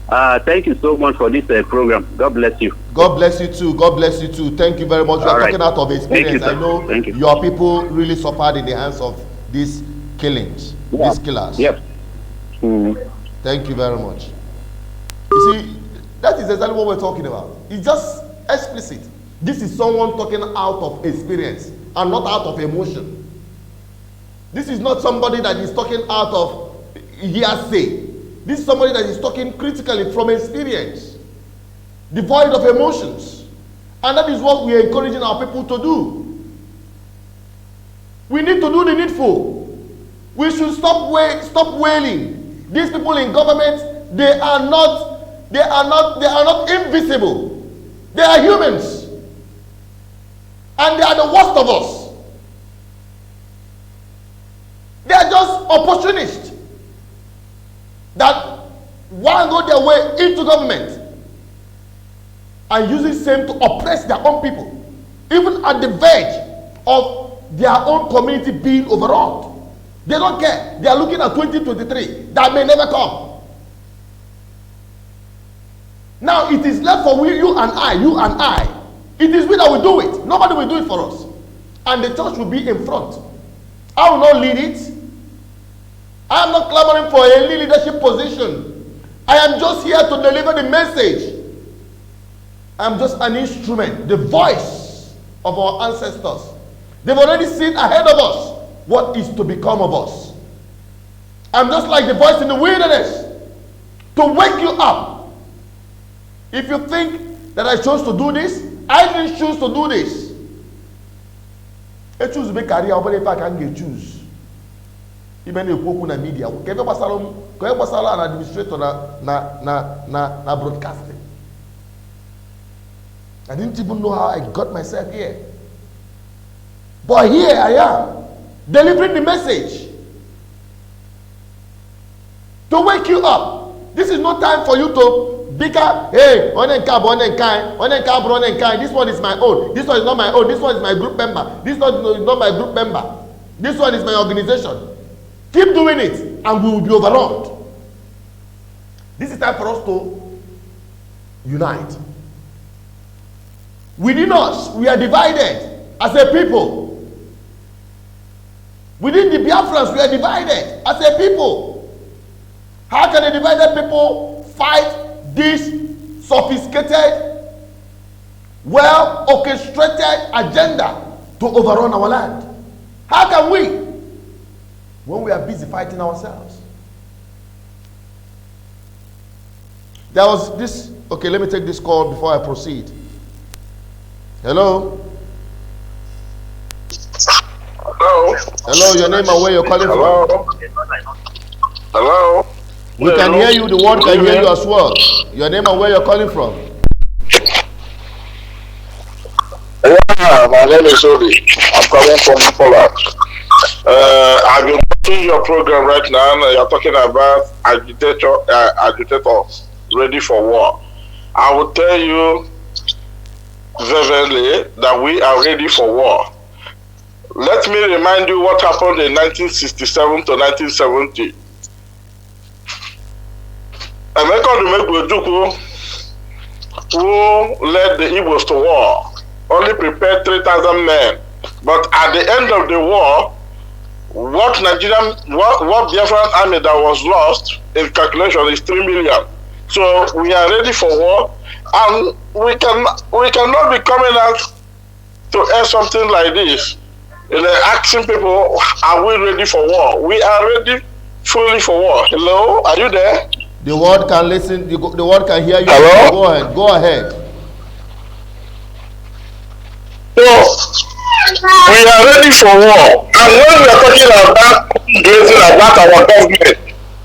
[SPEAKER 5] Thank you so much for this program. God bless you.
[SPEAKER 1] God bless you too. God bless you too. Thank you very much. You are talking out of experience.
[SPEAKER 5] You,
[SPEAKER 1] I know your people really suffered in the hands of these killings, these killers.
[SPEAKER 5] Yep.
[SPEAKER 1] Thank you very much. You see, that is exactly what we're talking about. It's just explicit. This is someone talking out of experience and not out of emotion. This is not somebody that is talking out of hearsay. This is somebody that is talking critically from experience, devoid of emotions. And that is what we are encouraging our people to do. We need to do the needful. We should stop wailing. These people in government, they are not invisible. They are humans. And they are the worst of us. They are just opportunists that want to go their way into government and use the same to oppress their own people, even at the verge of their own community being overrun. They don't care. They are looking at 2023. That may never come. Now it is left for you and I. It is we that will do it. Nobody will do it for us. And the church will be in front. I will not lead it. I am not clamoring for a leadership position. I am just here to deliver the message. I am just an instrument, the voice of our ancestors. They've already seen ahead of us what is to become of us. I'm just like the voice in the wilderness to wake you up. If you think that I chose to do this, I didn't choose to do this. I choose to be career, if I can choose. Even if you na media, can you pass an administrator na broadcasting? I didn't even know how I got myself here. But here I am, delivering the message to wake you up. This is no time for you to bicker. Hey, this one is my own. This one is not my own. This one is my group member. This one is not my group member. This one is my organization. Keep doing it, and we will be overrun. This is time for us to unite. Within us, we are divided as a people. Within the Biafrans, we are divided as a people. How can a divided people fight this sophisticated, well-orchestrated agenda to overrun our land? How can we, when we are busy fighting ourselves? There was this, okay, let me take this call before I proceed. Hello?
[SPEAKER 2] Hello?
[SPEAKER 1] Hello, your name and where you're calling
[SPEAKER 2] Hello?
[SPEAKER 1] from?
[SPEAKER 2] Hello?
[SPEAKER 1] We can hear you, the world can hear you as well. Your name and where you're calling from?
[SPEAKER 2] Yeah, my name is Obi. I'm calling from Poland. I've been watching your program right now, and you're talking about agitators ready for war. I will tell you vividly that we are ready for war. Let me remind you what happened in 1967 to 1970. Emeka Odumegwu, who led the Igbos to war, only prepared 3,000 men. But at the end of the war, what Biafran army that was lost in calculation is 3 million. So we are ready for war, and we cannot be coming out to air something like this. Asking people, are we ready for war? We are ready fully for war. Hello, are you there?
[SPEAKER 1] The world can listen, the world can hear you.
[SPEAKER 2] Hello?
[SPEAKER 1] Go ahead.
[SPEAKER 2] So, we are ready for war. And when we are talking about our government,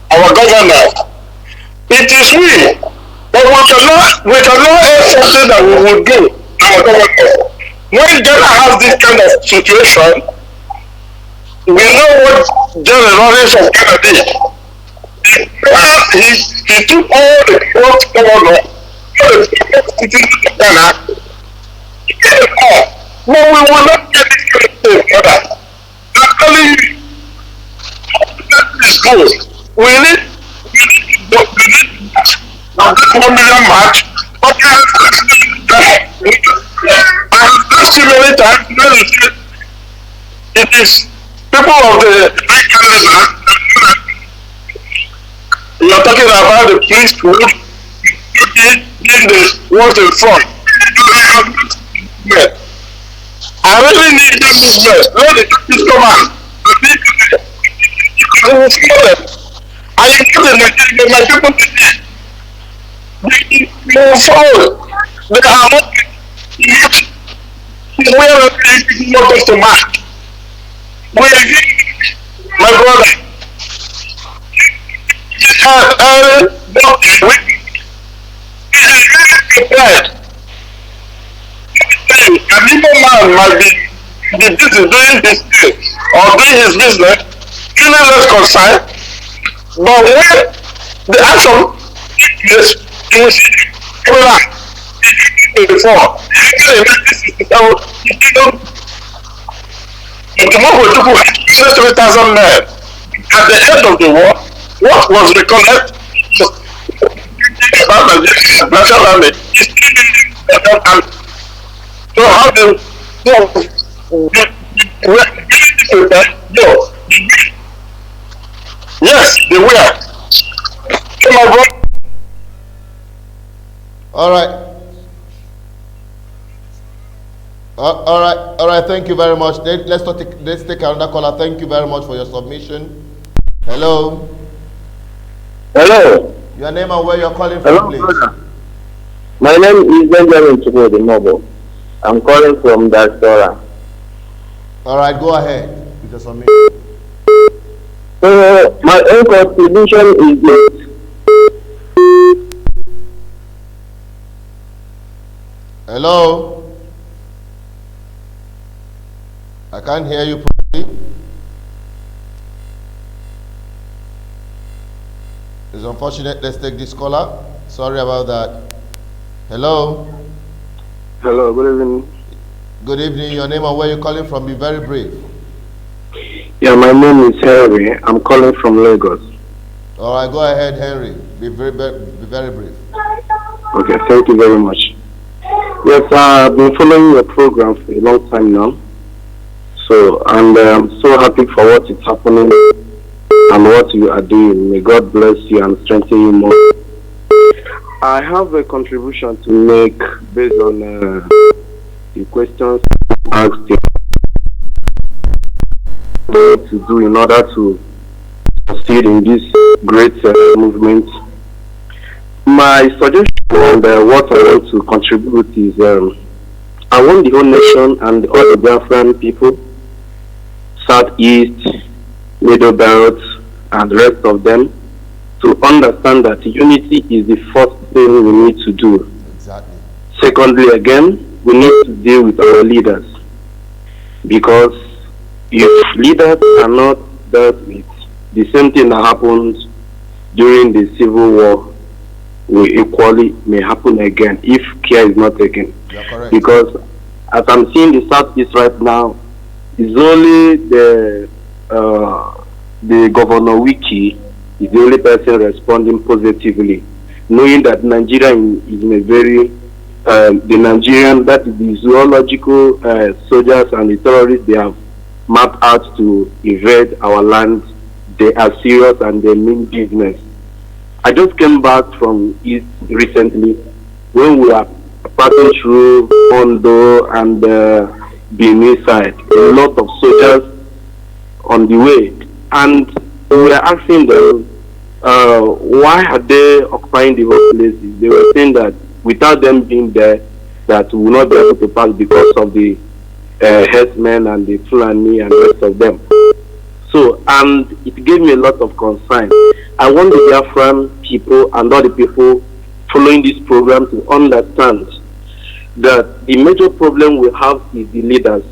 [SPEAKER 2] our governors, it is we. But we cannot add something that we will do, our governors. When Ghana has this kind of situation, we know what General Lawrence of Ghana did. He took all the post governors, all the citizens of Ghana, he gave them all. No, we will not get this kind of thing, brother. Actually, this is good. We need now this 1 million march. But I have asked you many times, it is people of the high caliber. You are talking about the priesthood in the world in front. I really need that movement. Let the churches come out. I will follow them. I am not my people today. They will follow. They are not where people want us to march. We are here, my brother. An evil man might be busy doing his thing or doing his business, feeling less concerned, but when the action is before, tomorrow people had 3,000 men. At the end of the war, what was recollect?
[SPEAKER 6] So how do yes, they were.
[SPEAKER 1] All right. All right. Thank you very much. Let's take another caller. Thank you very much for your submission. Hello.
[SPEAKER 7] Hello.
[SPEAKER 1] Your name and where you're calling
[SPEAKER 7] Hello,
[SPEAKER 1] from, please.
[SPEAKER 7] brother. My name is Benjamin Chibodi Mobile. I'm calling from Diaspora.
[SPEAKER 1] All right, go ahead with your submission.
[SPEAKER 7] So my own contribution is this.
[SPEAKER 1] Hello. I can't hear you properly. It's unfortunate. Let's take this caller. Sorry about that. Hello.
[SPEAKER 7] Hello, good evening.
[SPEAKER 1] Good evening. Your name and where you're calling from. Be very brief.
[SPEAKER 7] Yeah, my name is Henry. I'm calling from Lagos.
[SPEAKER 1] All right, go ahead, Henry. Be very brief.
[SPEAKER 7] Okay, thank you very much. Yes, I've been following your program for a long time now. So, and I'm so happy for what is happening and what you are doing. May God bless you and strengthen you more. I have a contribution to make based on the questions asked you. What to do in order to succeed in this great movement. My suggestion and what I want to contribute is I want the whole nation and all the Biafran people, Southeast, Middle Belt, and the rest of them, to understand that unity is the first thing we need to do.
[SPEAKER 1] Exactly.
[SPEAKER 7] Secondly, again, we need to deal with our leaders, because if leaders are not dealt with, the same thing that happened during the Civil War will equally may happen again if care is not taken.
[SPEAKER 1] You're correct.
[SPEAKER 7] Because as I'm seeing the Southeast right now, it's only the Governor Wiki is the only person responding positively, knowing that Nigeria is in a very the Nigerian, that is the zoological soldiers and the terrorists, they have mapped out to invade our land. They are serious and they mean business. I just came back from East recently when we are passing through Ondo and Benin side. A lot of soldiers on the way, and we were asking them why are they occupying the whole places. They were saying that without them being there, that we will not be able to pass because of the herdsmen and the Fulani and the rest of them. So, and it gave me a lot of concern. I want the Biafran people and all the people following this program to understand that the major problem we have is the leaders.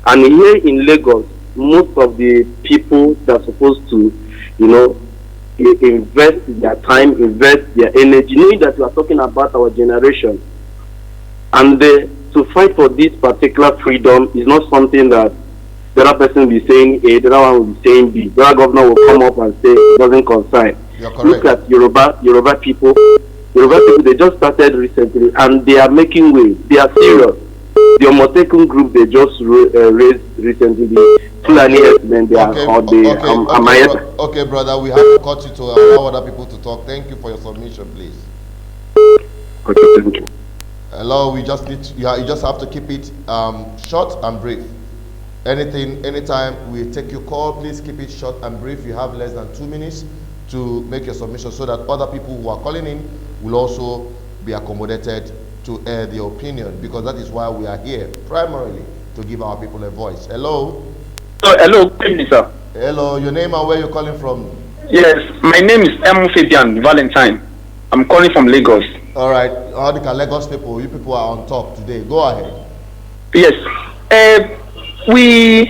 [SPEAKER 7] And here in Lagos, most of the people that are supposed to, invest their time, invest their energy, knowing that we are talking about our generation. And to fight for this particular freedom is not something that the other person will be saying A, the other one will be saying B. The other governor will come up and say it doesn't concern. Look at Yoruba people. They just started recently and they are making waves. They are serious. The Omotekun group they just raised recently, the Fulani herdsmen, they are all the
[SPEAKER 1] Okay, brother, we have to cut you to allow other people to talk. Thank you for your submission, please.
[SPEAKER 7] Okay, thank you.
[SPEAKER 1] Hello, we just need you just have to keep it short and brief. Anytime we take your call, please keep it short and brief. You have less than 2 minutes to make your submission so that other people who are calling in will also be accommodated to air their opinion, because that is why we are here, primarily to give our people a voice. Hello?
[SPEAKER 8] Hello, good evening, sir.
[SPEAKER 1] Hello, your name and where you're calling from?
[SPEAKER 8] Yes, my name is Fabian Valentine. I'm calling from Lagos.
[SPEAKER 1] All right, all the Lagos people, you people are on top today. Go ahead.
[SPEAKER 8] Yes, we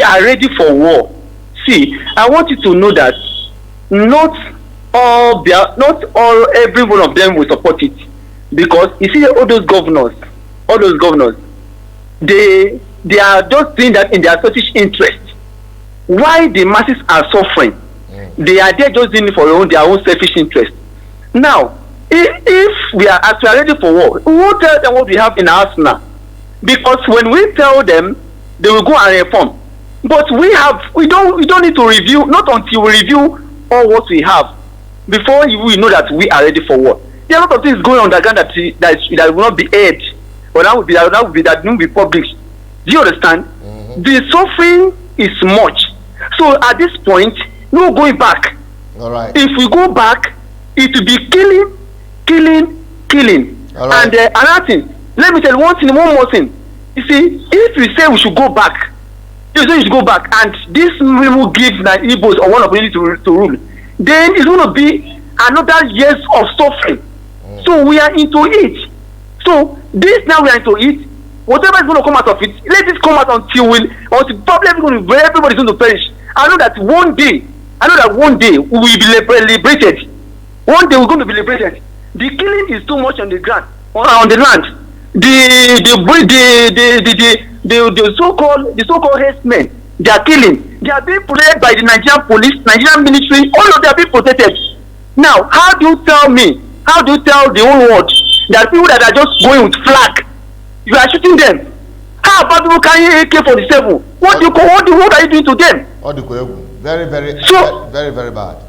[SPEAKER 8] are ready for war. See, I want you to know that not every one of them will support it, because you see all those governors, they are just doing that in their selfish interest. Why the masses are suffering? They are there just doing it for their own selfish interest. Now, if we are ready for war, we will tell them what we have in our arsenal. Because when we tell them, they will go and reform. But we don't need to review, not until we review all what we have before we know that we are ready for war. There are a lot of things going on underground that will not be aired, or that will be published. Do you understand? The suffering is much. So at this point, no going back.
[SPEAKER 1] All right.
[SPEAKER 8] If we go back, it will be killing.
[SPEAKER 1] All right.
[SPEAKER 8] And another thing, let me tell you one more thing. You see, if we say we should go back, and this will give Igbos or one opportunity to rule, then it's going to be another years of suffering. So we are into it. So this now we are into it. Whatever is going to come out of it, let it come out until everybody is going to perish. I know that one day we will be liberated. One day we're going to be liberated. The killing is too much on the ground, on the land. The so-called herdsmen, they are killing. They are being protected by the Nigerian police, Nigerian military. All of them are being protected. Now, how do you tell the whole world that people that are just going with flag, you are shooting them? How about people carrying AK-47? What are you doing to them?
[SPEAKER 1] Very, very bad.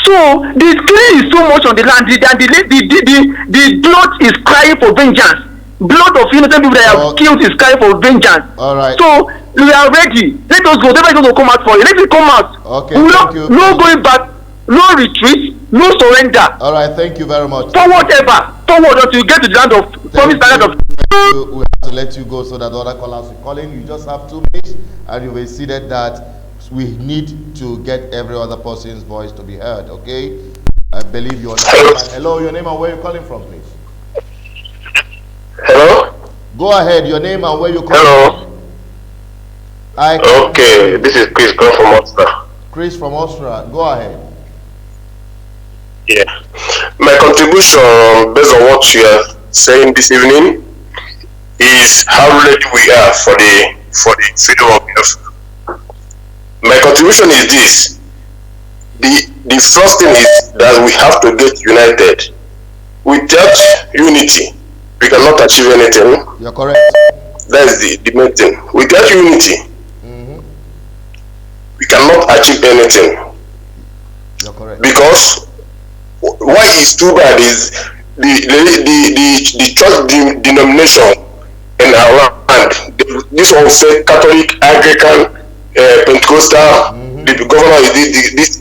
[SPEAKER 8] So the killing is so much on the land, and the blood is crying for vengeance. Blood of innocent people that have killed is crying for vengeance.
[SPEAKER 1] All right.
[SPEAKER 8] So we are ready. Let us go. Whatever is going to come out for you, let it come out.
[SPEAKER 1] Okay. Thank you.
[SPEAKER 8] No going back, no retreat, no surrender.
[SPEAKER 1] All right. Thank you very much.
[SPEAKER 8] Forward until you get to the land of promised land of.
[SPEAKER 1] We have to let you go so that other callers will call in. You just have 2 minutes, and you will see that we need to get every other person's voice to be heard. Okay. I believe you understand. Hello, your name and where you're calling from, please.
[SPEAKER 6] Hello?
[SPEAKER 1] Go ahead, your name and where you're calling from.
[SPEAKER 6] Okay, this is Chris from Austria.
[SPEAKER 1] Chris from Austria, go ahead.
[SPEAKER 6] Yeah. My contribution, based on what you are saying this evening, is how ready we are for the freedom of Biafra. My contribution is this. The first thing is that we have to get united. Without unity, we cannot achieve anything.
[SPEAKER 1] You're correct.
[SPEAKER 6] That's the main thing. Without unity, we cannot achieve anything.
[SPEAKER 1] You're correct.
[SPEAKER 6] Because why it's too bad is the church denomination in our land. This one say Catholic, Anglican, Pentecostal. The governor is this,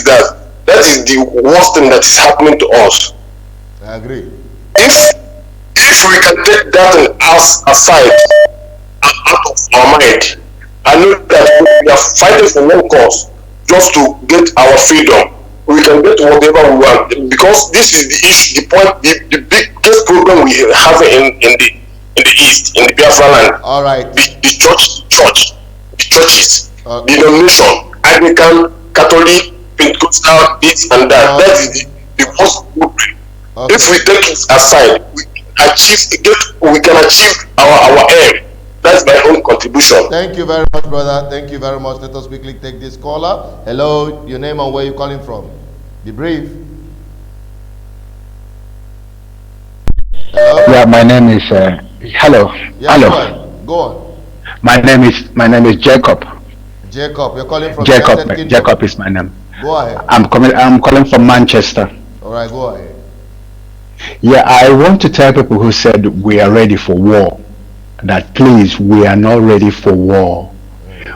[SPEAKER 6] that. That is the worst thing that is happening to us.
[SPEAKER 1] I agree.
[SPEAKER 6] If we can take that aside and out of our mind, I know that we are fighting for one cause, just to get our freedom. We can get whatever we want, because this is the issue, the point, the biggest problem we have in the east, in the Biafra land.
[SPEAKER 1] All right.
[SPEAKER 6] The churches, denomination, Anglican, Catholic, Pentecostal, this and that. That is the most problem. Okay. If we take it aside, we can achieve our aim. That's my own contribution.
[SPEAKER 1] Thank you very much, brother. Thank you very much. Let us quickly take this caller. Hello, your name and where you calling from? Be brief. Hello?
[SPEAKER 9] Yeah, my name is hello.
[SPEAKER 1] Yeah,
[SPEAKER 9] hello.
[SPEAKER 1] Go on.
[SPEAKER 9] My name is Jacob.
[SPEAKER 1] Jacob, you're calling from
[SPEAKER 9] Jacob. Jacob is my name.
[SPEAKER 1] Go ahead.
[SPEAKER 9] I'm calling from Manchester.
[SPEAKER 1] All right, go ahead.
[SPEAKER 9] Yeah, I want to tell people who said we are ready for war that please, we are not ready for war.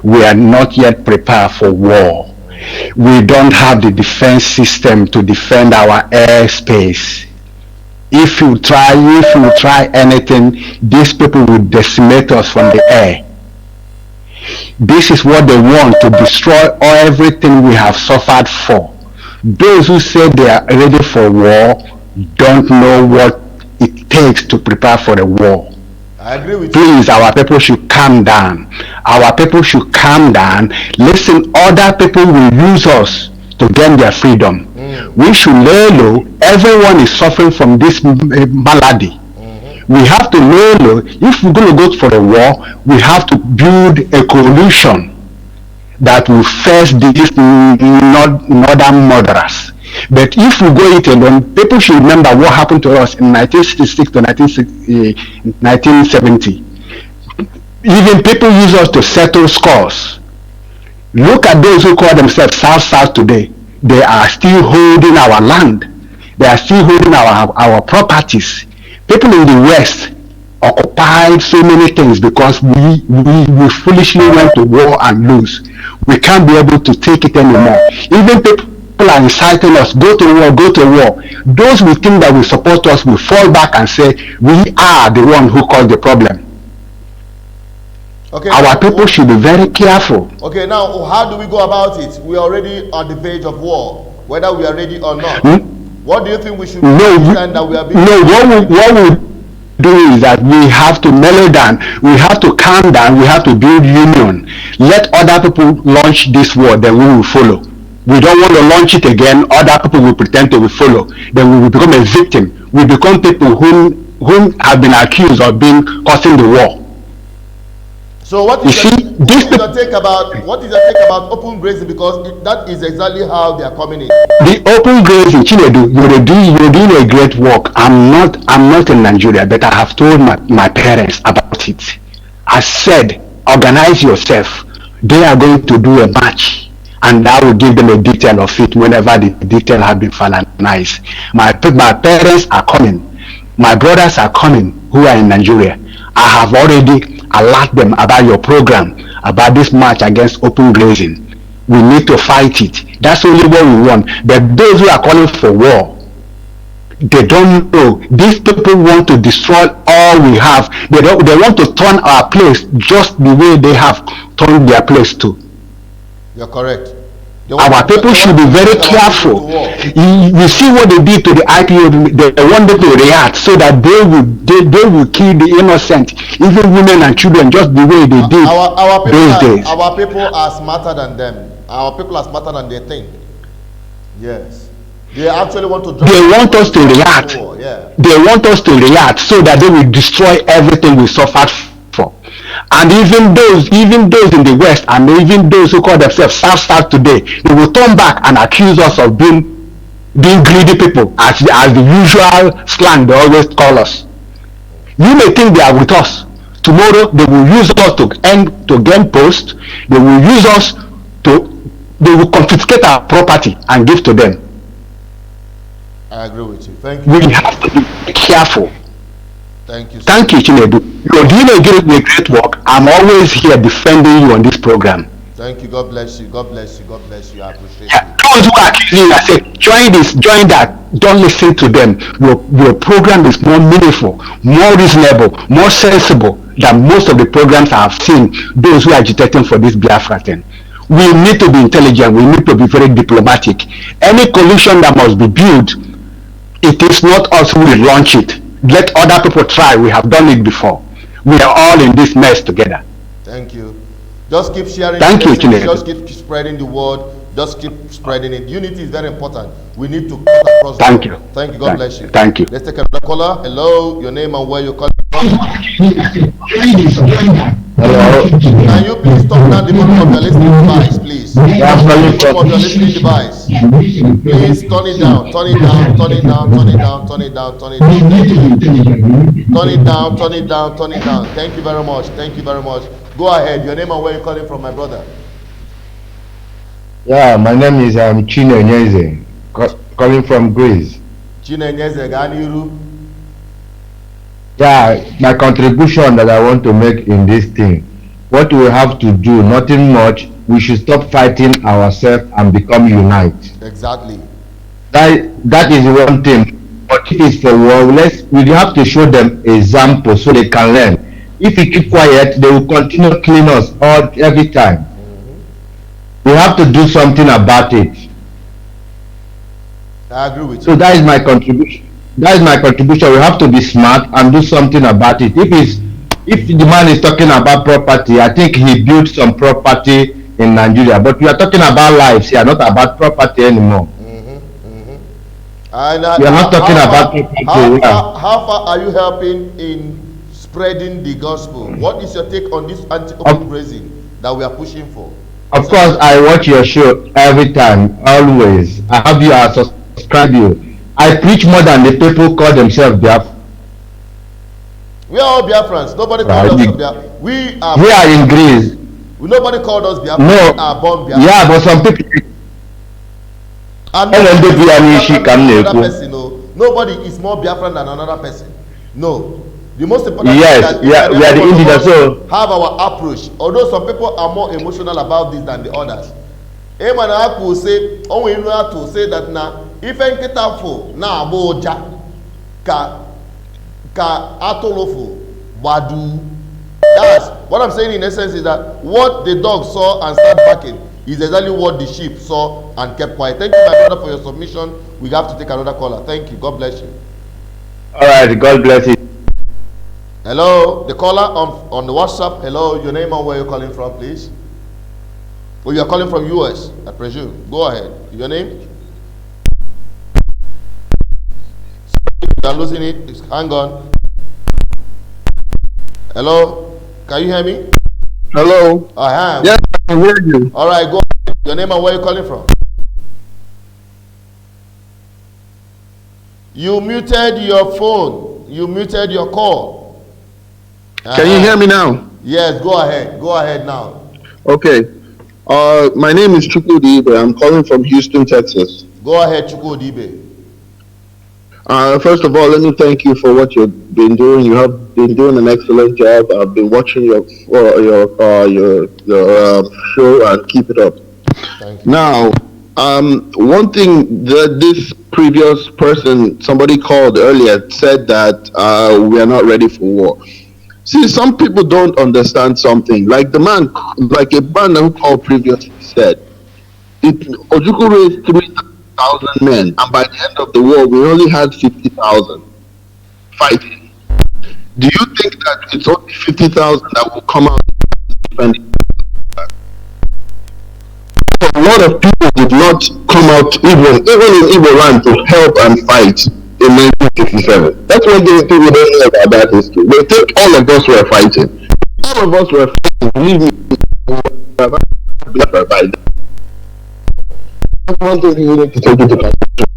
[SPEAKER 9] We are not yet prepared for war. We don't have the defense system to defend our airspace. If you try anything, these people will decimate us from the air. This is what they want, to destroy everything we have suffered for. Those who say they are ready for war don't know what it takes to prepare for the war.
[SPEAKER 1] I agree with you.
[SPEAKER 9] Please, our people should calm down. Our people should calm down. Listen, other people will use us to gain their freedom. We should lay low. Everyone is suffering from this malady. We have to lay low. If we're going to go for a war, we have to build a coalition. that will face these northern murderers. But if we go it alone, people should remember what happened to us in 1966 to 1970. Even people use us to settle scores. Look at those who call themselves South today. They are still holding our land. They are still holding our properties. People in the West occupied so many things because we foolishly went to war and lose. We can't be able to take it anymore. Even people are inciting us, go to war, go to war. Those we think that will support us will fall back and say, we are the one who caused the problem.
[SPEAKER 1] Okay,
[SPEAKER 9] our people should be very careful.
[SPEAKER 1] Okay, now how do we go about it? We are already on the verge of war, whether we are ready or not. What do you think we should do that we are being
[SPEAKER 9] what we do is that we have to mellow down, we have to calm down, we have to build union. Let other people launch this war, then we will follow. We don't want to launch it again, other people will pretend to follow. Then we will become a victim. We become people whom have been accused of causing the war.
[SPEAKER 1] So what is your take about open grazing? Because that is exactly how they are coming in.
[SPEAKER 9] The open grazing, Chinedu, you're doing a great work. I'm not in Nigeria, but I have told my parents about it. I said, organize yourself. They are going to do a match, and I will give them a detail of it whenever the detail has been finalized. My parents are coming. My brothers are coming who are in Nigeria. I have already alert them about your program, about this march against open grazing. We need to fight it. That's only what we want. But those who are calling for war, they don't know. These people want to destroy all we have. They want to turn our place just the way they have turned their place to.
[SPEAKER 1] You're correct.
[SPEAKER 9] Our people should be very careful. You see what they did to the IPO. They want them to react so that they will kill the innocent, even women and children, just the way they did those days.
[SPEAKER 1] Our people are smarter than them. Our people are smarter than they think. Yes. They actually want to.
[SPEAKER 9] They want us to react.
[SPEAKER 1] Yeah.
[SPEAKER 9] They want us to react so that they will destroy everything we suffered for. And even those in the West, and even those who call themselves South today, they will turn back and accuse us of being greedy people, as the usual slang they always call us. You may think they are with us. Tomorrow they will use us to gain post. They will use us they will confiscate our property and give to them.
[SPEAKER 1] I agree with you. Thank you.
[SPEAKER 9] We have to be careful.
[SPEAKER 1] Thank you.
[SPEAKER 9] Thank you, Chinedu. You're doing a great work. I'm always here defending you on this program.
[SPEAKER 1] Thank you. God bless you. God bless you. God bless you. I appreciate
[SPEAKER 9] Those who are accusing you, I say, join this, join that. Don't listen to them. Your program is more meaningful, more reasonable, more sensible than most of the programs I have seen, those who are agitating for this Biafra thing. We need to be intelligent. We need to be very diplomatic. Any coalition that must be built, it is not us who will launch it. Let other people try. We have done it before. We are all in this mess together.
[SPEAKER 1] Thank you. Just keep sharing.
[SPEAKER 9] Thank you, Chinedu.
[SPEAKER 1] Just keep spreading the word. Just keep spreading it. Unity is very important. We need to cut across.
[SPEAKER 9] Thank you.
[SPEAKER 1] Thank you. God bless you.
[SPEAKER 9] Thank you.
[SPEAKER 1] Let's take another caller. Hello, your name and where you're calling from.
[SPEAKER 6] Hello.
[SPEAKER 1] Can you please turn down the volume of your listening device, please? The volume of your listening device. Please turn it down. Turn it down. Turn it down. Turn it down. Turn it down. Turn it down. Turn it down. Turn it down. Turn it down. Thank you very much. Thank you very much. Go ahead. Your name and where you're calling from, my brother.
[SPEAKER 10] Yeah, my name is Chino Nyeze, calling from Greece.
[SPEAKER 1] Chino Nyeze, Ganiru.
[SPEAKER 10] Yeah, my contribution that I want to make in this thing, what we have to do, nothing much, we should stop fighting ourselves and become unite.
[SPEAKER 1] Exactly.
[SPEAKER 10] That is one thing. But it is for war, we have to show them example so they can learn. If we keep quiet, they will continue to clean us every time. We have to do something about it.
[SPEAKER 1] I agree with you.
[SPEAKER 10] So that is my contribution. That is my contribution. We have to be smart and do something about it. If the man is talking about property, I think he built some property in Nigeria. But we are talking about lives here, not about property anymore.
[SPEAKER 1] And,
[SPEAKER 10] we are not talking about property.
[SPEAKER 1] How far are you helping in spreading the gospel? What is your take on this anti-open grazing that we are pushing for?
[SPEAKER 10] Of course, I watch your show every time, always. I have you, I subscribe you. I preach more than the people call themselves Biafra.
[SPEAKER 1] We are all Biafrans. Nobody called us Biafra. We
[SPEAKER 10] are in Greece.
[SPEAKER 1] Nobody called us Biafra.
[SPEAKER 10] No.
[SPEAKER 1] We are born Biafra.
[SPEAKER 10] Yeah, but some people.
[SPEAKER 1] And nobody is more Biafran than another person. No. The most important
[SPEAKER 10] thing is that we are the indigenous. So
[SPEAKER 1] have our approach. Although some people are more emotional about this than the others. Emmanuel will say, only know to say that now, if I get up for now, boja ka atolofo badu. That's what I'm saying in essence is that what the dog saw and started barking is exactly what the sheep saw and kept quiet. Thank you, my brother, for your submission. We have to take another caller. Thank you. God bless you.
[SPEAKER 10] All right. God bless you.
[SPEAKER 1] Hello, the caller on the WhatsApp. Hello, your name and where you're calling from, please. Oh, you're calling from US, I presume. Go ahead. Your name? I'm losing it. Hang on. Hello, can you hear me?
[SPEAKER 11] Hello.
[SPEAKER 1] I am.
[SPEAKER 11] Yes, I hear you.
[SPEAKER 1] All right, go ahead. Your name and where you're calling from. You muted your phone. You muted your call.
[SPEAKER 11] Can you hear me now?
[SPEAKER 1] Yes, go ahead. Go ahead now.
[SPEAKER 11] Okay. My name is Chukwudibe. I'm calling from Houston, Texas.
[SPEAKER 1] Go ahead, Chukwudibe.
[SPEAKER 11] First of all, let me thank you for what you've been doing. You have been doing an excellent job. I've been watching your show, and keep it up.
[SPEAKER 1] Thank you.
[SPEAKER 11] Now, one thing that this previous person, somebody called earlier, said that we are not ready for war. See, some people don't understand something. Like a man who called previously said, Ojukwu raised 3,000 men, and by the end of the war, we only had 50,000 fighting. Do you think that it's only 50,000 that will come out defending? A lot of people did not come out even in Igbo land to help and fight in 1967. That's one thing people don't know about that history. They think all of us were fighting. All of us were fighting. Believe me, that's one thing you need to take into consideration.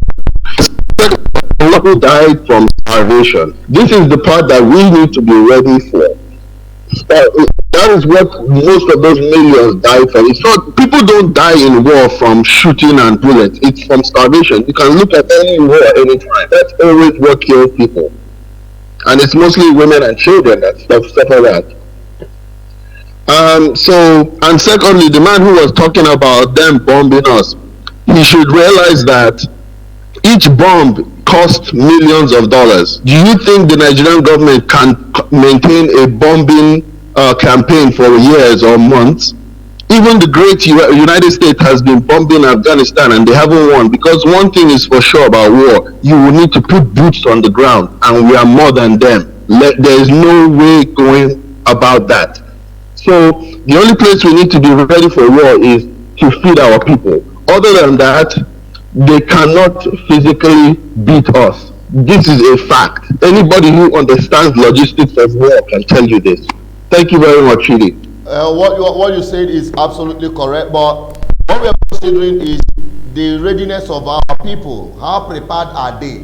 [SPEAKER 11] A lot of people died from starvation. This is the part that we need to be ready for. That is what most of those millions die for. It's not, people don't die in war from shooting and bullets. It's from starvation. You can look at any war anytime. That's always what kills people. And it's mostly women and children that suffer that. And secondly, the man who was talking about them bombing us, he should realize that each bomb costs millions of dollars. Do you think the Nigerian government can maintain a bombing campaign for years or months? Even the great United States has been bombing Afghanistan and they haven't won, because one thing is for sure about war: you will need to put boots on the ground, and we are more than them. There is no way going about that. So the only place we need to be ready for war is to feed our people. Other than that, they cannot physically beat us. This is a fact. Anybody who understands logistics of war can tell you this. Thank you very much, Chidi.
[SPEAKER 1] What you said is absolutely correct, but what we are considering is the readiness of our people. How prepared are they?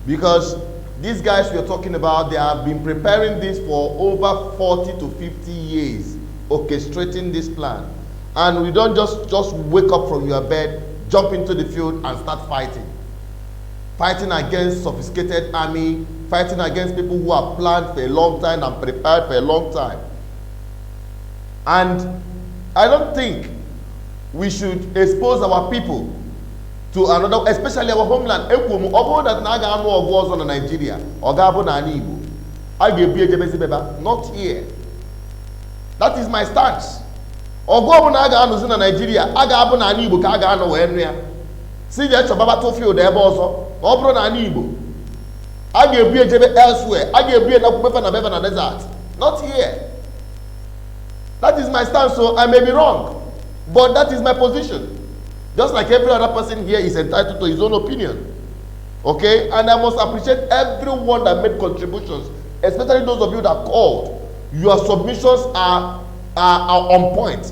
[SPEAKER 1] Because these guys we are talking about, they have been preparing this for over 40 to 50 years, orchestrating this plan. And we don't just wake up from your bed, jump into the field and start fighting. Fighting against sophisticated army, fighting against people who have planned for a long time and prepared for a long time. And I don't think we should expose our people to another, especially our homeland. Nigeria, not here. That is my stance. Nigeria, see the battlefield elsewhere. Not here. That is my stance, so I may be wrong, but that is my position. Just like every other person here is entitled to his own opinion. Okay? And I must appreciate everyone that made contributions, especially those of you that called. Your submissions are on point.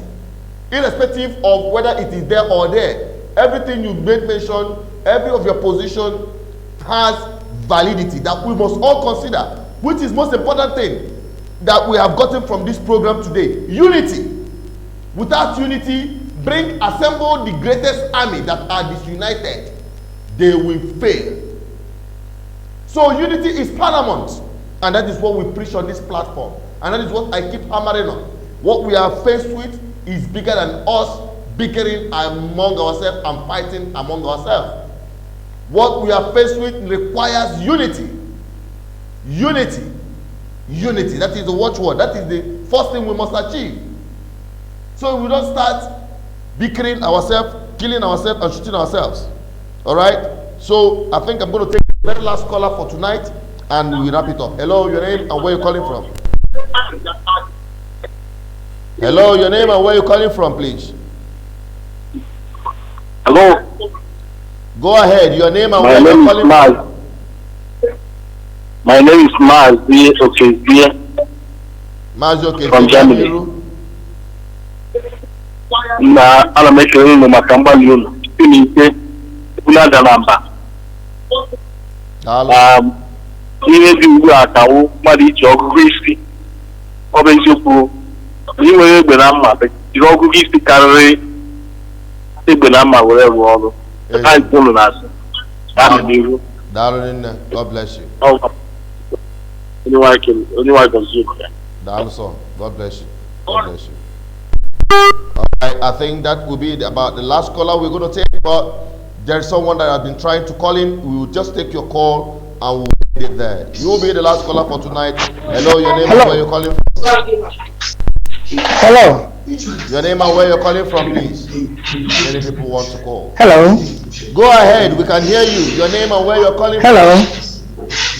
[SPEAKER 1] irrespective of whether it is there or there. Everything you made mention, every of your position has validity that we must all consider, which is most important thing that we have gotten from this program today. Unity. Without unity, assemble the greatest army that are disunited, they will fail. So unity is paramount, and that is what we preach on this platform, and that is what I keep hammering on. What we are faced with is bigger than us bickering among ourselves and fighting among ourselves. What we are faced with requires unity. Unity. Unity. That is the watchword. That is the first thing we must achieve. So we don't start bickering ourselves, killing ourselves, and shooting ourselves. All right? So I think I'm going to take the very last caller for tonight, and we wrap it up. Hello, your name and where you're calling from. Hello, your name and where you're calling from, please.
[SPEAKER 12] Hello.
[SPEAKER 1] Go ahead. Your name and where you're calling from.
[SPEAKER 12] My name is Maz. Okay,
[SPEAKER 1] Maz, okay.
[SPEAKER 12] From Germany. Na ana mekere no makamba liuno. Tinite una dalamba. Ihe dị ugbu a kawo mmadụ iji ọgụgụ isi. Ọ bụ eziokwu. Anyị nwere egbe na mma, jiri ọgụgụ isi karịrị egbe na mma were rụọ ọrụ. Anyị kwuru n'azụ.
[SPEAKER 1] God bless you. God bless you. God bless you. Alright, I think that will be about the last caller we're going to take, but there's someone that has been trying to call in. We will just take your call and we'll end it there. You will be the last caller for tonight. Hello, your name and where you're calling from.
[SPEAKER 13] Hello.
[SPEAKER 1] Your name and where you're calling from, please. Many people want to call.
[SPEAKER 13] Hello.
[SPEAKER 1] Go ahead, we can hear you. Your name and where you're calling
[SPEAKER 13] from.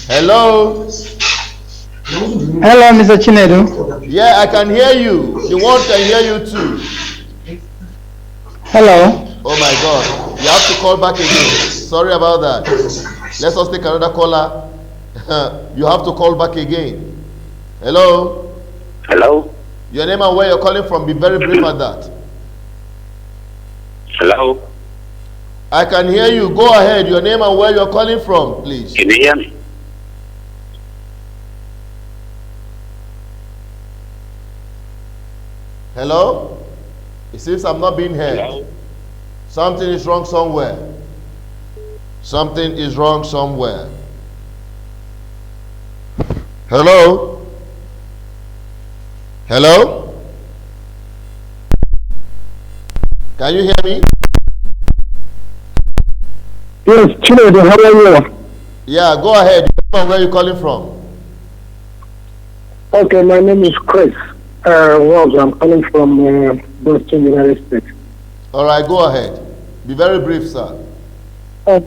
[SPEAKER 1] Hello.
[SPEAKER 13] Hello, Mr. Chinedu.
[SPEAKER 1] Yeah, I can hear you. The world can hear you too.
[SPEAKER 13] Hello.
[SPEAKER 1] Oh my God. You have to call back again. Sorry about that. Let us take another caller. You have to call back again. Hello.
[SPEAKER 12] Hello.
[SPEAKER 1] Your name and where you're calling from. Be very brief at that.
[SPEAKER 12] Hello.
[SPEAKER 1] I can hear you. Go ahead. Your name and where you're calling from, please.
[SPEAKER 12] Can you hear me?
[SPEAKER 1] Hello? It seems I'm not being heard.
[SPEAKER 12] Hello?
[SPEAKER 1] Something is wrong somewhere. Something is wrong somewhere. Hello? Hello? Can you hear me?
[SPEAKER 13] Yes, Chinedu, how are you?
[SPEAKER 1] Yeah, go ahead. Where are you calling from?
[SPEAKER 13] Okay, my name is Chris. I'm calling from Boston, United States.
[SPEAKER 1] All right, go ahead. Be very brief, sir.
[SPEAKER 13] Yeah,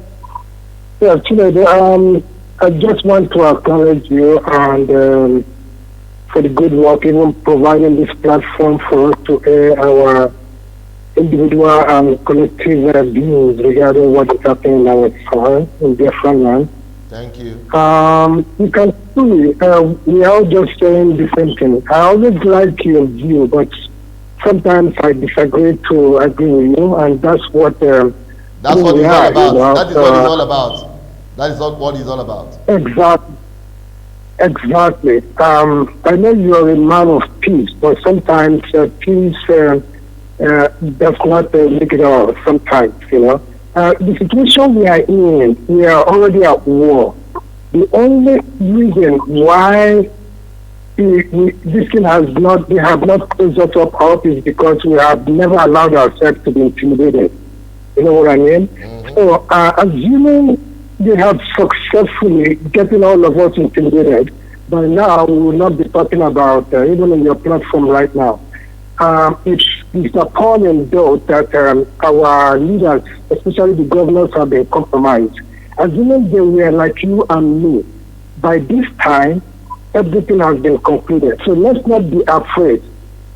[SPEAKER 13] Chinedu, I just want to acknowledge you and for the good work, even providing this platform for us to air our individual and collective views regarding what is happening in our soil in Biafra land.
[SPEAKER 1] Thank you.
[SPEAKER 13] You can see we are all just saying the same thing. I always like your view, but sometimes I disagree to agree with you, and that's what
[SPEAKER 1] that's what it's all about.
[SPEAKER 13] You know?
[SPEAKER 1] That is what it's all about. That is what it's all about.
[SPEAKER 13] Exactly. I know you are a man of peace, but sometimes peace does not make it all. Sometimes, you know. The situation we are in, we are already at war. The only reason why this thing they have not closed us up is because we have never allowed ourselves to be intimidated. You know what I mean? Mm-hmm. So, assuming they have successfully getting all of us intimidated, by now we will not be talking about, even on your platform right now. It's appalling though that our leaders, especially the governors, have been compromised. Assuming they were like you and me, by this time, everything has been concluded. So let's not be afraid,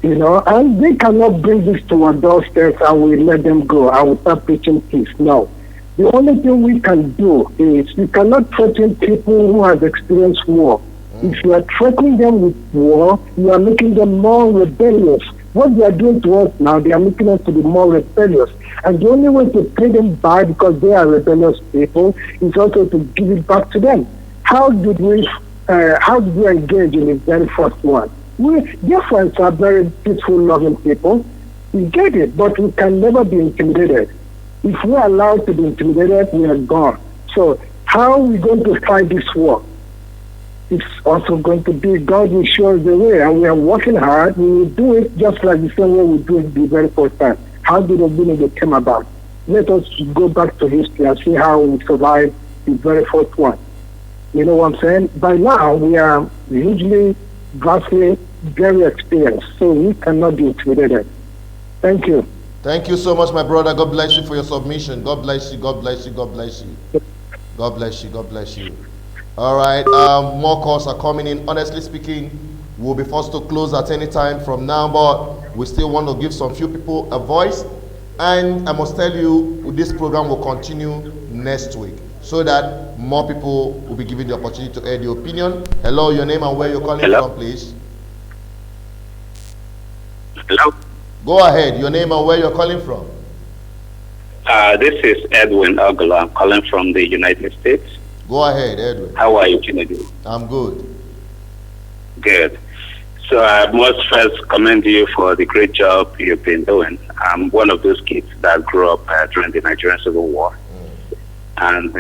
[SPEAKER 13] you know, and they cannot bring this to our doorsteps and we let them go and we start preaching peace. No. The only thing we can do is we cannot threaten people who have experienced war. If you are threatening them with war, you are making them more rebellious. What they are doing to us now, they are making us to be more rebellious. And the only way to pay them back, because they are rebellious people, is also to give it back to them. How did we engage in the very first one? Their friends are very peaceful, loving people. We get it, but we can never be intimidated. If we are allowed to be intimidated, we are gone. So how are we going to fight this war? It's also going to be God will show us the way, and we are working hard. We will do it just like the same way we do it the very first time. How did the village came about? Let us go back to history and see how we survived the very first one. You know what I'm saying? By now, we are hugely, vastly, very experienced, so we cannot be intimidated. Thank you.
[SPEAKER 1] Thank you so much, my brother. God bless you for your submission. God bless you. God bless you. God bless you. God bless you. God bless you. All right. More calls are coming in. Honestly speaking, we'll be forced to close at any time from now, but we still want to give some few people a voice. And I must tell you, this program will continue next week so that more people will be given the opportunity to air the opinion. Hello, your name and where you're calling from, please.
[SPEAKER 14] Hello.
[SPEAKER 1] Go ahead. Your name and where you're calling from.
[SPEAKER 14] This is Edwin Ogula. I'm calling from the United States.
[SPEAKER 1] Go ahead, Edwin.
[SPEAKER 14] How are you, Chinedu?
[SPEAKER 1] I'm good.
[SPEAKER 14] Good. So I must first commend you for the great job you've been doing. I'm one of those kids that grew up during the Nigerian Civil War. And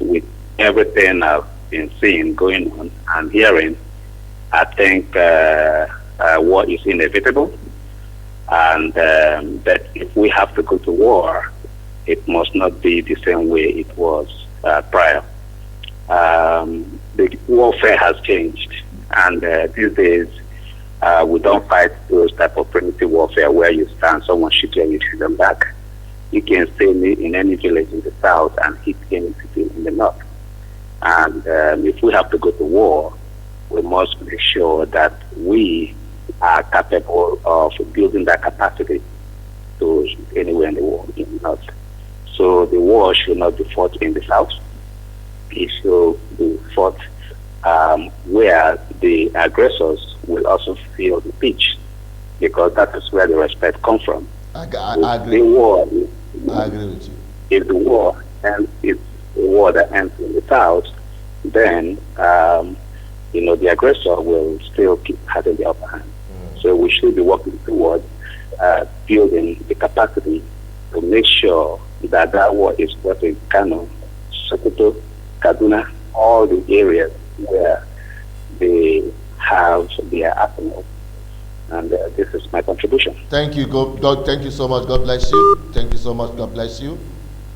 [SPEAKER 14] with everything I've been seeing going on and hearing, I think war is inevitable. And that if we have to go to war, it must not be the same way it was prior. The warfare has changed, and these days we don't fight those type of primitive warfare where you stand, someone shoots you and you shoot them back. You can stay in any village in the south and hit any city in the north. And if we have to go to war, we must make sure that we are capable of building that capacity to anywhere in the world in the north. So the war should not be fought in the south. It should be fought where the aggressors will also feel the pitch, because that is where the respect comes from.
[SPEAKER 1] I agree. I agree with you.
[SPEAKER 14] If the war ends, if the war that ends in the south, then the aggressor will still keep having the upper hand. So we should be working towards building the capacity to make sure that that war is what in Kano, Sokoto, Kaduna, all the areas where they have their arsenal. And this is my contribution.
[SPEAKER 1] Thank you, God. Thank you so much. God bless you. Thank you so much. God bless you.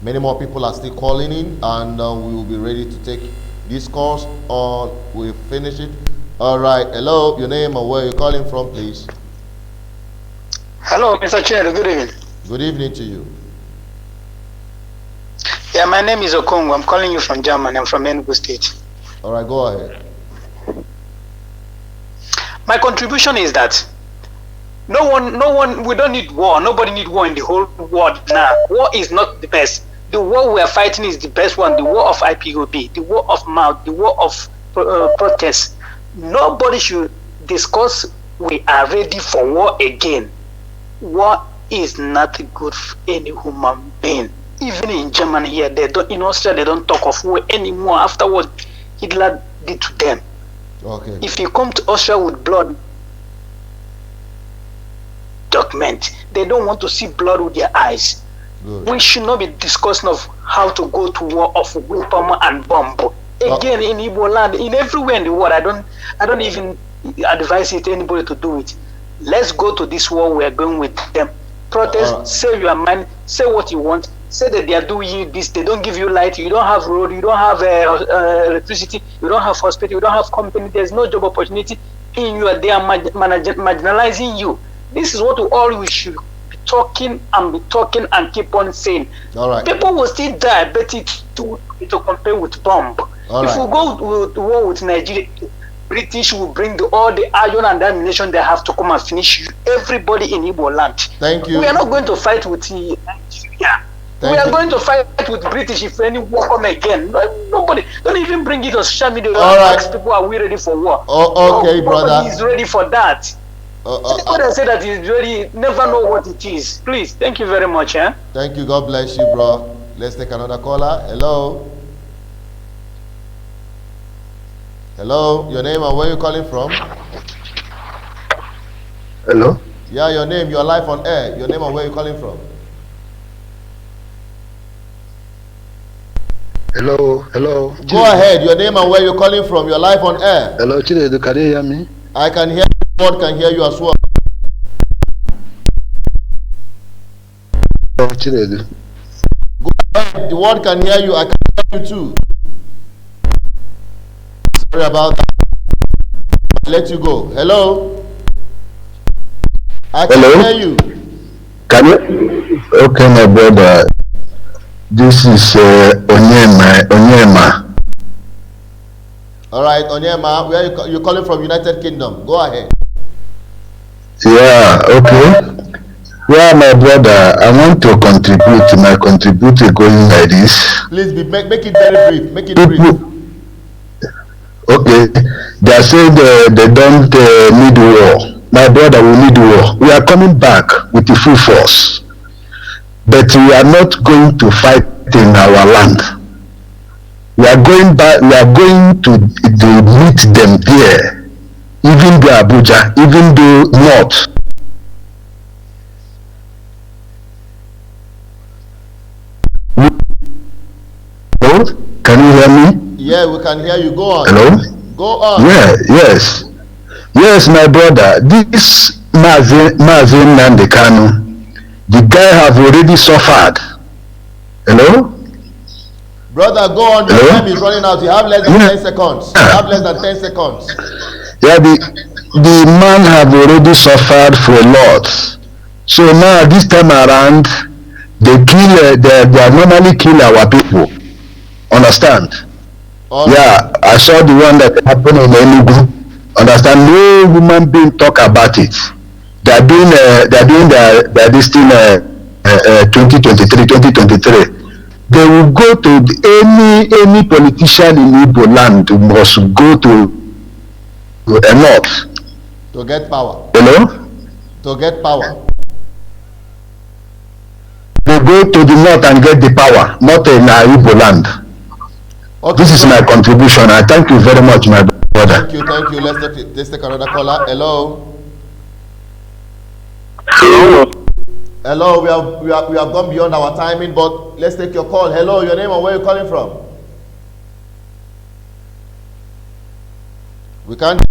[SPEAKER 1] Many more people are still calling in, and we will be ready to take this course on. We'll finish it. All right. Hello, your name and where you're calling from, please.
[SPEAKER 15] Hello, Mr. Chair. Good evening.
[SPEAKER 1] Good evening to you.
[SPEAKER 15] Yeah, my name is Okongo. I'm calling you from Germany. I'm from Enugu State.
[SPEAKER 1] All right, go ahead.
[SPEAKER 15] My contribution is that no one, we don't need war. Nobody needs war in the whole world now. War is not the best. The war we are fighting is the best one. The war of IPOB, the war of mouth, the war of protest. Nobody should discuss we are ready for war again. War is not good for any human being. Even in Germany here, in Austria, they don't talk of war anymore after what Hitler did to them.
[SPEAKER 1] Okay.
[SPEAKER 15] If you come to Austria with blood document, they don't want to see blood with their eyes. Good. We should not be discussing of how to go to war of weapon and bomb. Again, in Igbo land, in everywhere in the world, I don't even advise anybody to do it. Let's go to this war. We are going with them. Protest, say your mind, say what you want. Say that they are doing you this, they don't give you light, you don't have road, you don't have electricity, you don't have hospital, you don't have company, there's no job opportunity in you, they are marginalizing you. This is what we should be talking and keep on saying.
[SPEAKER 1] All right.
[SPEAKER 15] People will still die, but to compare with bomb. If we go to war with Nigeria, British will bring all the iron and ammunition they have to come and finish you. Everybody in Igbo land.
[SPEAKER 1] Thank you.
[SPEAKER 15] We are not going to fight with Nigeria. We are going to fight with British if any war come again. Nobody, don't even bring it on social media. Ask people, are we ready for war?
[SPEAKER 1] Okay, brother.
[SPEAKER 15] Nobody is ready for that. Anybody that say that is really never know what it is. Please, thank you very much.
[SPEAKER 1] Thank you. God bless you, bro. Let's take another caller. Hello. Hello. Your name and where you calling from?
[SPEAKER 16] Hello.
[SPEAKER 1] Yeah, your name. You're live on air. Your name and where you calling from?
[SPEAKER 16] Hello. Hello.
[SPEAKER 1] Go ahead. Your name and where you calling from? You're live on air.
[SPEAKER 16] Hello, Chinedu. Can you hear me?
[SPEAKER 1] I can hear you. God can hear you as well.
[SPEAKER 16] Hello, Chinedu.
[SPEAKER 1] Go ahead. The world can hear you. I can hear you too. Sorry about that. I'll let you go. Hello. I can hear you.
[SPEAKER 10] Can you? Okay, my brother. This is Onyema.
[SPEAKER 1] All right, Onyema. Where you calling from? United Kingdom. Go ahead.
[SPEAKER 10] Yeah. Okay. Yeah, my brother. I want to contribute. My contribution going like this.
[SPEAKER 1] Please make it very brief. Make it brief.
[SPEAKER 10] Okay. They are saying they don't need war. My brother, we need war. We are coming back with the full force. But we are not going to fight in our land. We are going back, we are going to meet them there. Even though Abuja, even though North. Hello? Can you hear me?
[SPEAKER 1] Yeah, we can hear you. Go on.
[SPEAKER 10] Hello?
[SPEAKER 1] Go on.
[SPEAKER 10] Yeah, yes. Yes, my brother. This Mazin Nandekanu, the guy have already suffered. Hello?
[SPEAKER 1] Brother, go on. Your time is running out. You have less than 10 seconds. You have less than 10 seconds.
[SPEAKER 10] Yeah, the man have already suffered for a lot. So now this time around, they normally kill our people. Understand? Yeah, I saw the one that happened in Enugu. Understand? No human being talk about it. They are doing this thing 2023. They will go to any politician in Igbo land must go to a north.
[SPEAKER 1] To get power.
[SPEAKER 10] Hello?
[SPEAKER 1] To get power.
[SPEAKER 10] They go to the north and get the power, not in Igbo land. Okay, this is my contribution. I thank you very much, my brother.
[SPEAKER 1] Thank you. Let's take another caller. Hello. Hello. We have gone beyond our timing, but let's take your call. Hello. Your name and where you calling from? We can't.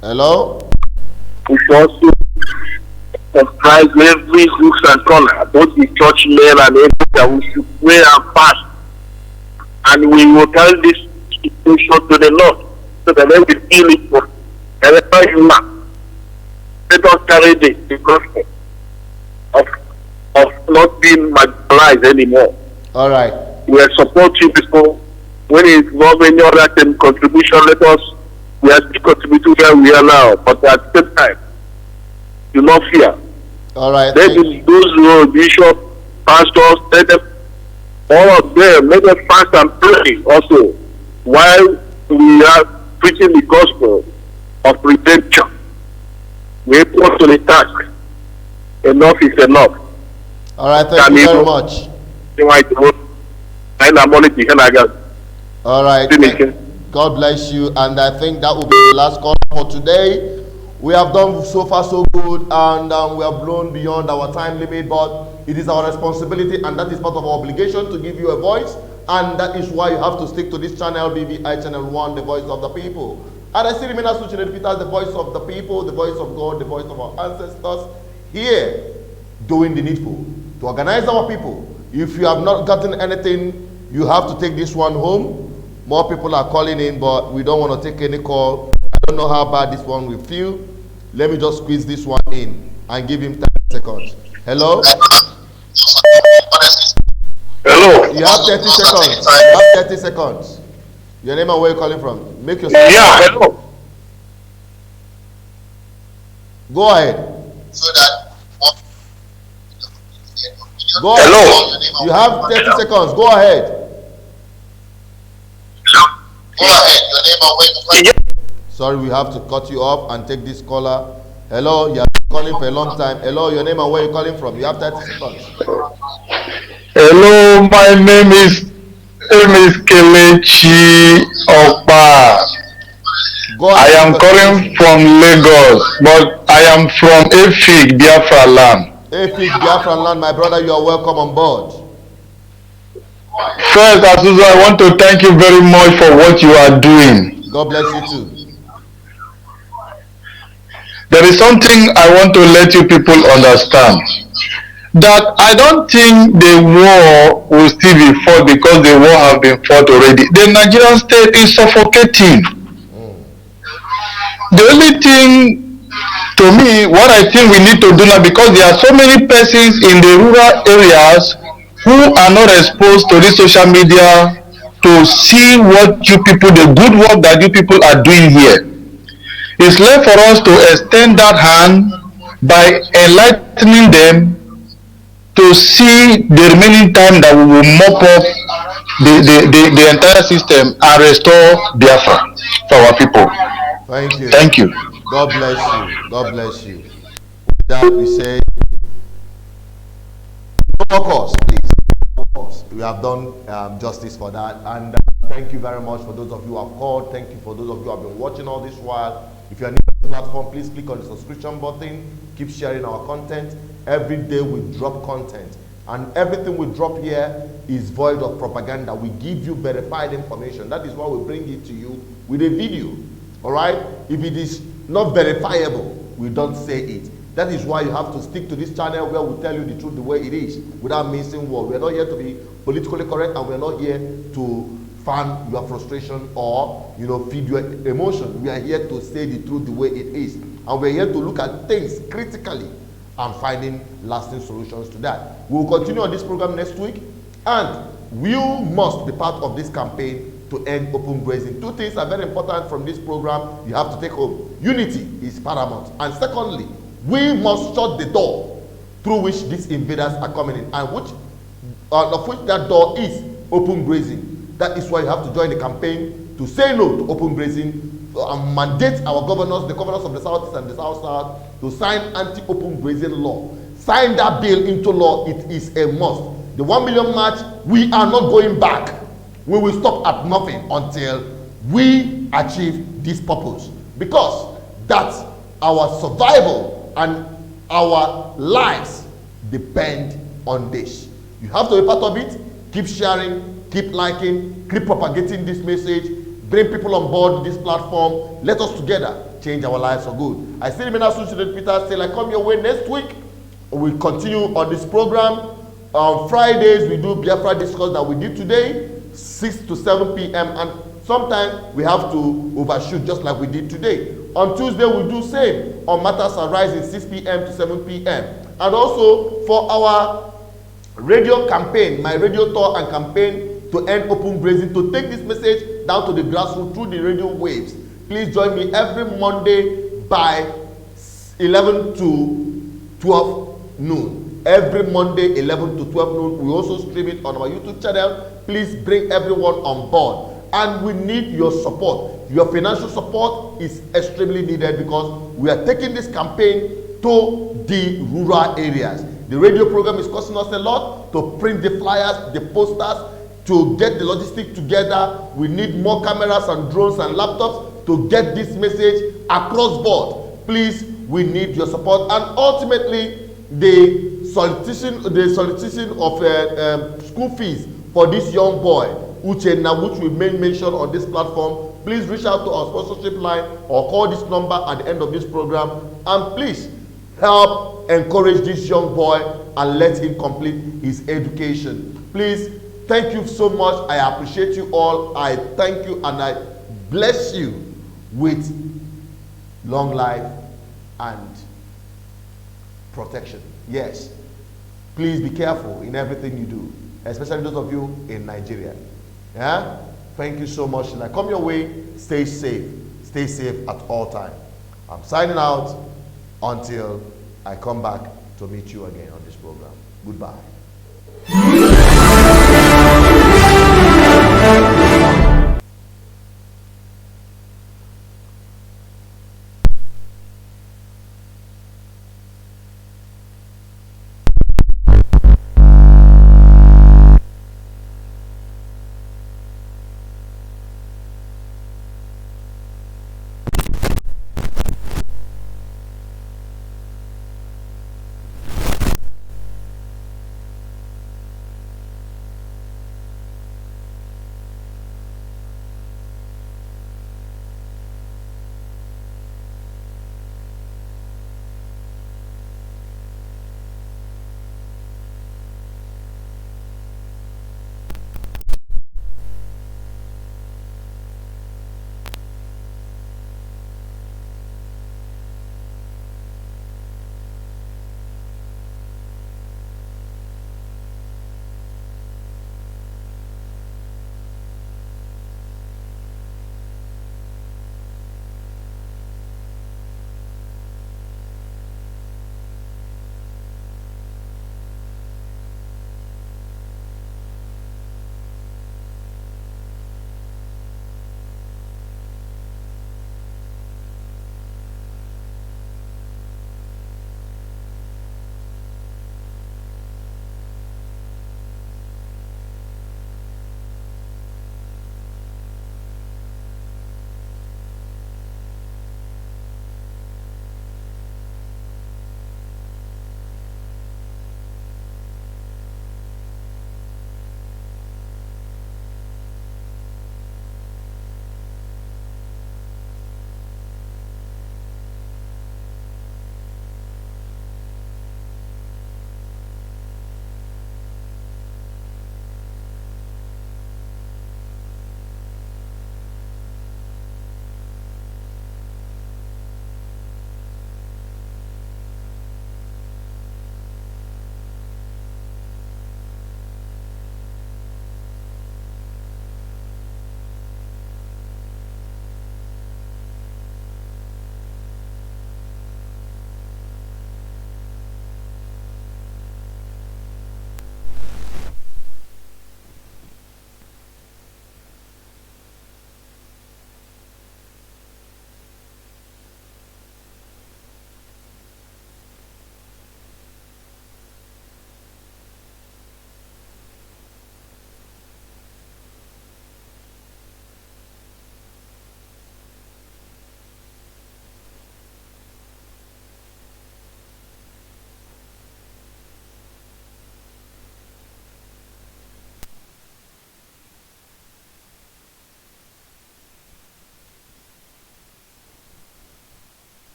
[SPEAKER 1] Hello.
[SPEAKER 12] We should also subscribe every hooks and corner, both the church men and everything. We should pray and fast, and we will tell this situation to the Lord, so that then we feel it for wherever you are. Let us carry the gospel of not being marginalized anymore.
[SPEAKER 1] All right.
[SPEAKER 12] We are supporting people. When it involves any other contribution, we are still contributing where we are now, but at the same time, do not fear.
[SPEAKER 1] All right.
[SPEAKER 12] Let those bishops, pastors, let them, all of them, let us fast and pray also while we are preaching the gospel of redemption. We put to the task. Enough is enough.
[SPEAKER 1] All right. Thank you very much. All right. God bless you, and I think that will be the last call for today. We have done so far so good, and we have blown beyond our time limit, but it is our responsibility, and that is part of our obligation to give you a voice, and that is why you have to stick to this channel, BVI Channel 1, the voice of the people. And I still remain as Suchined Peter, the voice of the people, the voice of God, the voice of our ancestors, here doing the needful to organize our people. If you have not gotten anything, you have to take this one home. More people are calling in, but we don't want to take any call. I don't know how bad this one will feel. Let me just squeeze this one in and give him 10 seconds. Hello?
[SPEAKER 6] Hello?
[SPEAKER 1] You have 30 seconds. You have 30 seconds. Your name and where you're calling from. Make yourself.
[SPEAKER 6] Yeah, hello.
[SPEAKER 1] Go ahead. Go
[SPEAKER 6] hello.
[SPEAKER 1] Ahead. You have 30 seconds. Go ahead. Sorry, we have to cut you off and take this caller. Hello, you are calling for a long time. Hello, your name and where you calling from? You have 30 seconds.
[SPEAKER 17] Hello, my name is Kelechi Okpa. I am calling from Lagos, but I am from Efik, Biafra land.
[SPEAKER 1] Efik, Biafra land, my brother, you are welcome on board.
[SPEAKER 17] First, as usual, I want to thank you very much for what you are doing.
[SPEAKER 1] God bless you too.
[SPEAKER 17] There is something I want to let you people understand. That I don't think the war will still be fought because the war has been fought already. The Nigerian state is suffocating. The only thing, to me, what I think we need to do now, because there are so many persons in the rural areas who are not exposed to this social media to see what you people, the good work that you people are doing here. It's left for us to extend that hand by enlightening them to see the remaining time that we will mop up the entire system and restore Biafra for our people.
[SPEAKER 1] Thank you.
[SPEAKER 17] Thank you.
[SPEAKER 1] God bless you. God bless you. With that, we say, no more calls, please. We have done justice for that. And thank you very much for those of you who have called. Thank you for those of you who have been watching all this while. If you are new to the platform, please click on the subscription button. Keep sharing our content. Every day we drop content. And everything we drop here is void of propaganda. We give you verified information. That is why we bring it to you with a video. Alright? If it is not verifiable, we don't say it. That is why you have to stick to this channel where we tell you the truth the way it is, without missing word. We are not here to be politically correct, and we are not here to fan your frustration or feed your emotion. We are here to say the truth the way it is. And we are here to look at things critically and finding lasting solutions to that. We will continue on this program next week, and you must be part of this campaign to end open grazing. Two things are very important from this program you have to take home. Unity is paramount. And secondly, we must shut the door through which these invaders are coming in, and of which that door is open grazing. That is why you have to join the campaign to say no to open grazing and mandate our governors, the governors of the South East and the South South, to sign anti-open grazing law. Sign that bill into law. It is a must. The 1 million march, we are not going back. We will stop at nothing until we achieve this purpose, because that's our survival and our lives depend on this. You have to be part of it. Keep sharing, keep liking, keep propagating this message, bring people on board this platform. Let us together change our lives for good. I still remain Associated Peter. Still, I come your way next week. We'll continue on this program. On Fridays, we do Biafra discourse that we did today, 6 to 7 p.m. and sometimes we have to overshoot just like we did today. On Tuesday, we do same on matters arising 6 p.m. to 7 p.m. And also for our radio campaign, my radio tour and campaign to end open grazing, to take this message down to the grassroots through the radio waves. Please join me every Monday by 11 to 12 noon. Every Monday, 11 to 12 noon. We also stream it on our YouTube channel. Please bring everyone on board. And we need your support. Your financial support is extremely needed, because we are taking this campaign to the rural areas. The radio program is costing us a lot to print the flyers, the posters, to get the logistics together. We need more cameras and drones and laptops to get this message across board. Please, we need your support. And ultimately, the solicitation of school fees for this young boy, Uchenna, which we may mention on this platform, please reach out to our sponsorship line or call this number at the end of this program, and please help encourage this young boy and let him complete his education. Please, thank you so much. I appreciate you all. I thank you and I bless you with long life and protection. Yes, please be careful in everything you do, especially those of you in Nigeria. Yeah? Thank you so much. And I come your way. Stay safe. Stay safe at all times. I'm signing out until I come back to meet you again on this program. Goodbye.